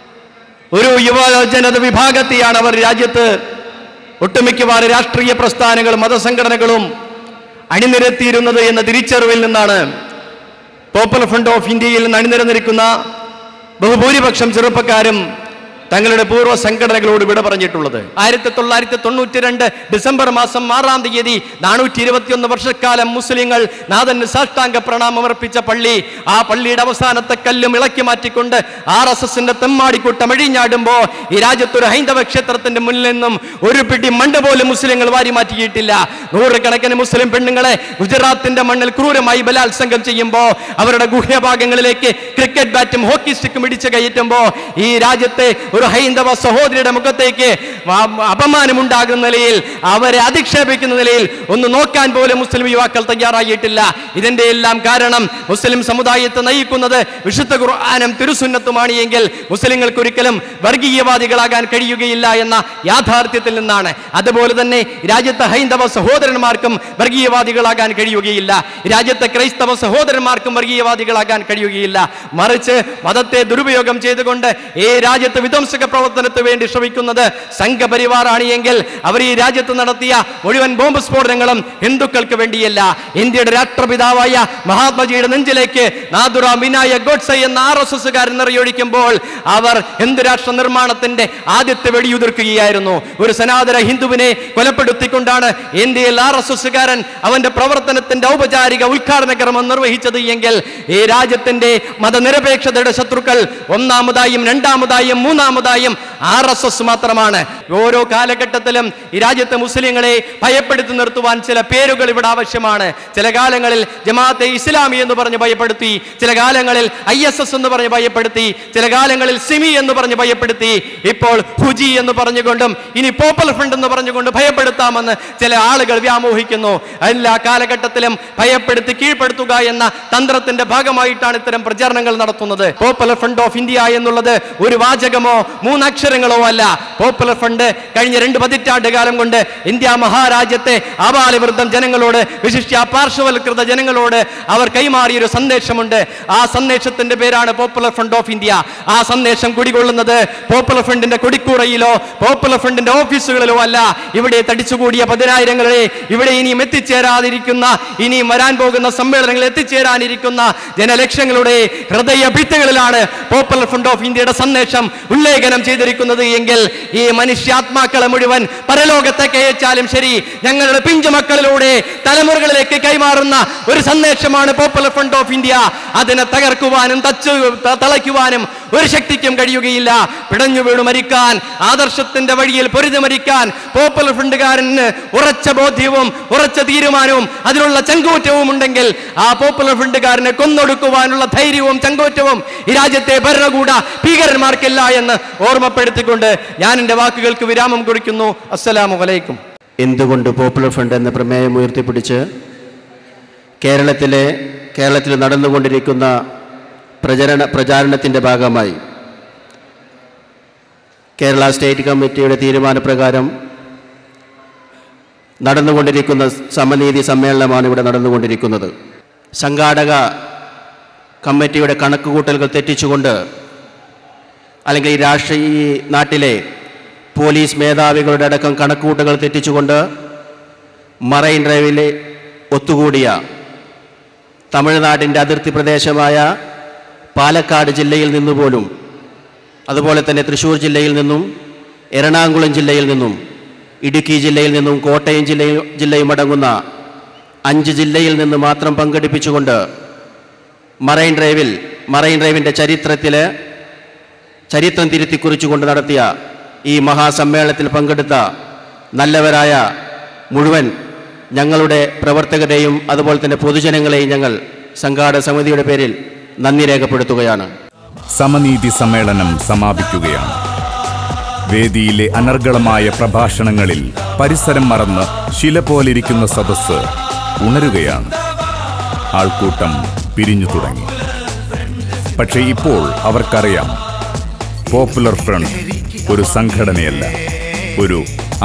ഒരു യുവജനത വിഭാഗത്തെയാണ് അവർ രാജ്യത്ത് ഒട്ടുമിക്കവാറും രാഷ്ട്രീയ പ്രസ്ഥാനങ്ങളും മതസംഘടനകളും അണിനിരത്തിയിരുന്നത് എന്ന തിരിച്ചറിവിൽ നിന്നാണ് പോപ്പുലർ ഫ്രണ്ട് ഓഫ് ഇന്ത്യയിൽ നിന്ന് അണിനിരന്നിരിക്കുന്ന ബഹുഭൂരിപക്ഷം ചെറുപ്പക്കാരും തങ്ങളുടെ പൂർവ്വ സംഘടനകളോട് വിട പറഞ്ഞിട്ടുള്ളത്. 1992 ഡിസംബർ മാസം 6-ാം തീയതി 421 വർഷക്കാലം മുസ്ലിങ്ങൾ നാഥന് സാഷ്ടാംഗ പ്രണാമം അർപ്പിച്ച പള്ളി, ആ പള്ളിയുടെ അവസാനത്തെ കല്ലും ഇളക്കി മാറ്റിക്കൊണ്ട് RSSന്റെ തെമ്മാടിക്കൂട്ടം അഴിഞ്ഞാടുമ്പോൾ ഈ രാജ്യത്തൊരു ഹൈന്ദവ ക്ഷേത്രത്തിന്റെ മുന്നിൽ നിന്നും ഒരു പിടി മണ്ണ് പോലും മുസ്ലിങ്ങൾ വാരി മാറ്റിയിട്ടില്ല. നൂറുകണക്കിന് മുസ്ലിം പെണ്ണുങ്ങളെ ഗുജറാത്തിന്റെ മണ്ണിൽ ക്രൂരമായി ബലാത്സംഗം ചെയ്യുമ്പോൾ അവരുടെ ഗുഹ്യഭാഗങ്ങളിലേക്ക് ക്രിക്കറ്റ് ബാറ്റും ഹോക്കി സ്റ്റിക്കും ഇടിച്ചു കയറ്റുമ്പോൾ ഈ രാജ്യത്തെ ഒരു ഹൈന്ദവ സഹോദരിയുടെ മുഖത്തേക്ക് അപമാനമുണ്ടാകുന്ന നിലയിൽ, അവരെ അധിക്ഷേപിക്കുന്ന നിലയിൽ ഒന്ന് നോക്കാൻ പോലും മുസ്ലിം യുവാക്കൾ തയ്യാറായിട്ടില്ല. ഇതിന്റെ എല്ലാം കാരണം മുസ്ലിം സമുദായത്തെ നയിക്കുന്നത് വിശുദ്ധ ഖുർആനും തിരുസുന്നത്തുമാണ് എങ്കിൽ മുസ്ലിങ്ങൾക്ക് ഒരിക്കലും വർഗീയവാദികളാകാൻ കഴിയുകയില്ല എന്ന യാഥാർത്ഥ്യത്തിൽ നിന്നാണ്. അതുപോലെ തന്നെ രാജ്യത്തെ ഹൈന്ദവ സഹോദരന്മാർക്കും വർഗീയവാദികളാകാൻ കഴിയുകയില്ല, രാജ്യത്തെ ക്രൈസ്തവ സഹോദരന്മാർക്കും വർഗീയവാദികളാകാൻ കഴിയുകയില്ല. മറിച്ച് മതത്തെ ദുരുപയോഗം ചെയ്തുകൊണ്ട് ഈ രാജ്യത്ത് വിധ്വംസക പ്രവർത്തനത്തിന് വേണ്ടി ശ്രമിക്കുന്നത് സംഘപരിവാറാണ് എങ്കിൽ അവർ ഈ രാജ്യത്ത് നടത്തിയ മുഴുവൻ ബോംബ് സ്ഫോടനങ്ങളും ഹിന്ദുക്കൾക്ക് വേണ്ടിയല്ല. ഇന്ത്യയുടെ രാഷ്ട്രപിതാവായ മഹാത്മജിയുടെ നെഞ്ചിലേക്ക് നാഥുറാം വിനായക് ഗോഡ്സെ എന്ന RSSകാരൻ നിറയൊഴിക്കുമ്പോൾ അവർ ഹിന്ദു രാഷ്ട്ര നിർമ്മാണത്തിന്റെ ആദ്യത്തെ വെടിയുതിർക്കുകയായിരുന്നു. ഒരു സനാതന ഹിന്ദുവിനെ കൊലപ്പെടുത്തിക്കൊണ്ടാണ് ഇന്ത്യയിൽ RSSകാരൻ അവന്റെ പ്രവർത്തനത്തിന്റെ ഔപചാരിക ഉദ്ഘാടന കർമ്മം നിർവഹിച്ചത് എങ്കിൽ ഈ രാജ്യത്തിന്റെ മതനിരപേക്ഷതയുടെ ശത്രുക്കൾ ഒന്നാമതായും രണ്ടാമതായും മൂന്നാമതായും RSS മാത്രമാണ്. ഓരോ കാലഘട്ടത്തിലും ഈ രാജ്യത്തെ മുസ്ലിങ്ങളെ ഭയപ്പെടുത്തി നിർത്തുവാൻ ചില പേരുകൾ ഇവിടെ ആവശ്യമാണ്. ചില കാലങ്ങളിൽ ജമാഅത്തെ ഇസ്ലാമി എന്ന് പറഞ്ഞ് ഭയപ്പെടുത്തി, ചില കാലങ്ങളിൽ ISS എന്ന് പറഞ്ഞ് ഭയപ്പെടുത്തി, ചില കാലങ്ങളിൽ സിമി എന്ന് പറഞ്ഞ് ഭയപ്പെടുത്തി, ഇപ്പോൾ ഹുജി എന്ന് പറഞ്ഞുകൊണ്ടും ഇനി പോപ്പുലർ ഫ്രണ്ട് എന്ന് പറഞ്ഞുകൊണ്ട് ഭയപ്പെടുത്താമെന്ന് ചില ആളുകൾ വ്യാമോഹിക്കുന്നു. എല്ലാ കാലഘട്ടത്തിലും ഭയപ്പെടുത്തി കീഴ്പ്പെടുത്തുക എന്ന തന്ത്രത്തിന്റെ ഭാഗമായിട്ടാണ് ഇത്തരം പ്രചാരണങ്ങൾ നടത്തുന്നത്. പോപ്പുലർ ഫ്രണ്ട് ഓഫ് ഇന്ത്യ എന്നുള്ളത് ഒരു വാചകമോ മൂന്നക്ഷരങ്ങളോ അല്ല. പോപ്പുലർ ഫ്രണ്ട് കഴിഞ്ഞ 2 പതിറ്റാണ്ട് കാലം കൊണ്ട് ഇന്ത്യ മഹാരാജ്യത്തെ ആബാലവൃദ്ധം ജനങ്ങളോട്, വിശിഷ്യ പാർശ്വവൽകൃത ജനങ്ങളോട് അവർ കൈമാറിയൊരു സന്ദേശമുണ്ട്. ആ സന്ദേശത്തിന്റെ പേരാണ് പോപ്പുലർ ഫ്രണ്ട് ഓഫ് ഇന്ത്യ. ആ സന്ദേശം കുടികൊള്ളുന്നത് പോപ്പുലർ ഫ്രണ്ടിന്റെ കൊടിക്കൂറയിലോ പോപ്പുലർ ഫ്രണ്ടിന്റെ ഓഫീസുകളിലോ അല്ല. ഇവിടെ തടിച്ചുകൂടിയ 10,000-ങ്ങളെ, ഇവിടെ ഇനിയും എത്തിച്ചേരാതിരിക്കുന്ന, ഇനിയും വരാൻ പോകുന്ന സമ്മേളനങ്ങളിൽ എത്തിച്ചേരാനിരിക്കുന്ന ജനലക്ഷങ്ങളുടെ ഹൃദയ ഭിത്തികളിലാണ് പോപ്പുലർ ഫ്രണ്ട് ഓഫ് ഇന്ത്യയുടെ സന്ദേശം ഉല്ലേഖനം ചെയ്തിരിക്കുന്നത് എങ്കിൽ ഈ മനുഷ്യാത്മാക്കളെ മുഴുവൻ പരലോകത്തേക്ക് അയച്ചാലും ശരി, ഞങ്ങളുടെ പിഞ്ചുമക്കളിലൂടെ തലമുറകളിലേക്ക് കൈമാറുന്ന ഒരു സന്ദേശമാണ് പോപ്പുലർ ഫ്രണ്ട് ഓഫ് ഇന്ത്യ. അതിനെ തകർക്കുവാനും തളയ്ക്കുവാനും ഒരു ശക്തിക്കും കഴിയുകയില്ല. പിടഞ്ഞു വീണു മരിക്കാൻ, ആദർശത്തിന്റെ വഴിയിൽ പൊരുതി മരിക്കാൻ പോപ്പുലർ ഫ്രണ്ടുകാരന് ഉറച്ച ബോധ്യവും ഉറച്ച തീരുമാനവും അതിനുള്ള ചങ്കൂറ്റവും ഉണ്ടെങ്കിൽ ആ പോപ്പുലർ ഫ്രണ്ടുകാരനെ കൊന്നൊടുക്കുവാനുള്ള ധൈര്യവും ചങ്കൂറ്റവും ഈ രാജ്യത്തെ ഭരണകൂട ഭീകരന്മാർക്കില്ല എന്ന് ഓർമ്മപ്പെടുത്തിക്കൊണ്ട് ഞാൻ എൻ്റെ വാക്കുകൾക്ക് വിരാമം കുറിക്കുന്നു. അസ്സലാമു അലൈക്കും. എന്തുകൊണ്ട് പോപ്പുലർ ഫ്രണ്ട് എന്ന പ്രമേയം ഉയർത്തിപ്പിടിച്ച് കേരളത്തിൽ നടന്നുകൊണ്ടിരിക്കുന്ന പ്രചാരണത്തിൻ്റെ ഭാഗമായി കേരള സ്റ്റേറ്റ് കമ്മിറ്റിയുടെ തീരുമാനപ്രകാരം നടന്നുകൊണ്ടിരിക്കുന്ന സമനീതി സമ്മേളനമാണ് ഇവിടെ നടന്നുകൊണ്ടിരിക്കുന്നത്. സംഘാടക കമ്മിറ്റിയുടെ കണക്കുകൂട്ടലുകൾ തെറ്റിച്ചുകൊണ്ട്, അല്ലെങ്കിൽ ഈ നാട്ടിലെ പോലീസ് മേധാവികളുടെ അടക്കം കണക്കുകൂട്ടലുകൾ തെറ്റിച്ചുകൊണ്ട് മറൈൻ ഡ്രൈവിൽ ഒത്തുകൂടിയ തമിഴ്നാടിൻ്റെ അതിർത്തി പ്രദേശമായ പാലക്കാട് ജില്ലയിൽ നിന്നുപോലും, അതുപോലെ തന്നെ തൃശ്ശൂർ ജില്ലയിൽ നിന്നും, എറണാകുളം ജില്ലയിൽ നിന്നും, ഇടുക്കി ജില്ലയിൽ നിന്നും, കോട്ടയം ജില്ലയും അടങ്ങുന്ന 5 ജില്ലയിൽ നിന്ന് മാത്രം പങ്കെടുപ്പിച്ചുകൊണ്ട് മറൈൻ ഡ്രൈവിൻ്റെ ചരിത്രം തിരുത്തിക്കുറിച്ചുകൊണ്ട് നടത്തിയ ഈ മഹാസമ്മേളനത്തിൽ പങ്കെടുത്ത നല്ലവരായ മുഴുവൻ ഞങ്ങളുടെ പ്രവർത്തകരെയും അതുപോലെ തന്നെ പൊതുജനങ്ങളെയും ഞങ്ങൾ സംഘാടക സമിതിയുടെ പേരിൽ നന്ദി രേഖപ്പെടുത്തുകയാണ്. സമനീതി സമ്മേളനം സമാപിക്കുകയാണ്. വേദിയിലെ അനർഗളമായ പ്രഭാഷണങ്ങളിൽ പരിസരം മറന്ന് ശില പോലിരിക്കുന്ന സദസ്സ് ഉണരുകയാണ്. ആൾക്കൂട്ടം പിരിഞ്ഞു തുടങ്ങി. പക്ഷേ ഇപ്പോൾ അവർക്കറിയാം, പോപ്പുലർ ഫ്രണ്ട് ഒരു സംഘടനയല്ല, ഒരു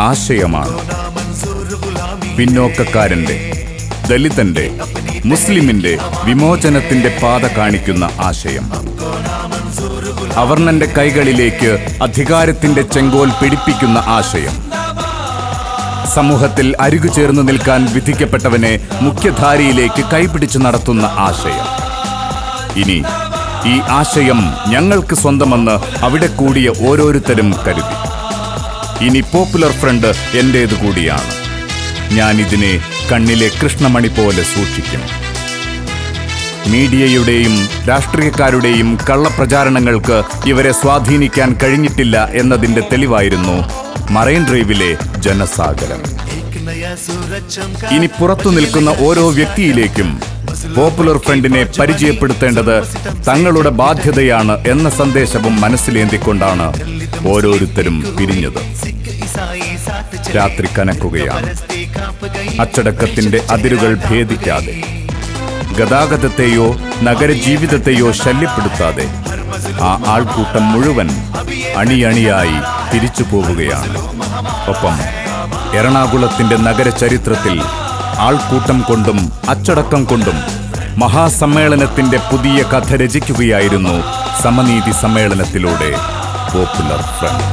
ആശയമാണ്. പിന്നോക്കക്കാരൻ്റെ, ദലിതന്റെ, മുസ്ലിമിന്റെ വിമോചനത്തിന്റെ പാത കാണിക്കുന്ന ആശയം. അവർണന്റെ കൈകളിലേക്ക് അധികാരത്തിന്റെ ചെങ്കോൽ പിടിപ്പിക്കുന്ന ആശയം. സമൂഹത്തിൽ അരികു ചേർന്ന് നിൽക്കാൻ വിധിക്കപ്പെട്ടവനെ മുഖ്യധാരയിലേക്ക് കൈപിടിച്ച് നടത്തുന്ന ആശയം. ഇനി ഈ ആശയം ഞങ്ങൾക്ക് സ്വന്തമെന്ന് അവിടെ കൂടിയ ഓരോരുത്തരും കരുതി. ഇനി പോപ്പുലർ ഫ്രണ്ട് എന്റേതു കൂടിയാണ്. ഞാനിതിനെ കണ്ണിലെ കൃഷ്ണമണി പോലെ സൂക്ഷിക്കും. മീഡിയയുടെയും രാഷ്ട്രീയക്കാരുടെയും കള്ളപ്രചാരണങ്ങൾക്ക് ഇവരെ സ്വാധീനിക്കാൻ കഴിഞ്ഞിട്ടില്ല എന്നതിന്റെ തെളിവായിരുന്നു മറൈൻ ഡ്രൈവിലെ ജനസാഗരം. ഇനി പുറത്തു നിൽക്കുന്ന ഓരോ വ്യക്തിയിലേക്കും പോപ്പുലർ ഫ്രണ്ടിനെ പരിചയപ്പെടുത്തേണ്ടത് തങ്ങളുടെ ബാധ്യതയാണ് എന്ന സന്ദേശവും മനസ്സിലേന്തിക്കൊണ്ടാണ് ഓരോരുത്തരും പിരിഞ്ഞത്. രാത്രി കനക്കുകയാണ്. അച്ചടക്കത്തിന്റെ അതിരുകൾ ഭേദിക്കാതെ, ഗതാഗതത്തെയോ നഗരജീവിതത്തെയോ ശല്യപ്പെടുത്താതെ ആ ആൾക്കൂട്ടം മുഴുവൻ അണിയണിയായി തിരിച്ചു പോവുകയാണ്. ഒപ്പം എറണാകുളത്തിന്റെ നഗരചരിത്രത്തിൽ ആൾക്കൂട്ടം കൊണ്ടും അച്ചടക്കം കൊണ്ടും മഹാസമ്മേളനത്തിന്റെ പുതിയ കഥ രചിക്കുകയായിരുന്നു സമനീതി സമ്മേളനത്തിലൂടെ പോപ്പുലർ ഫ്രണ്ട്.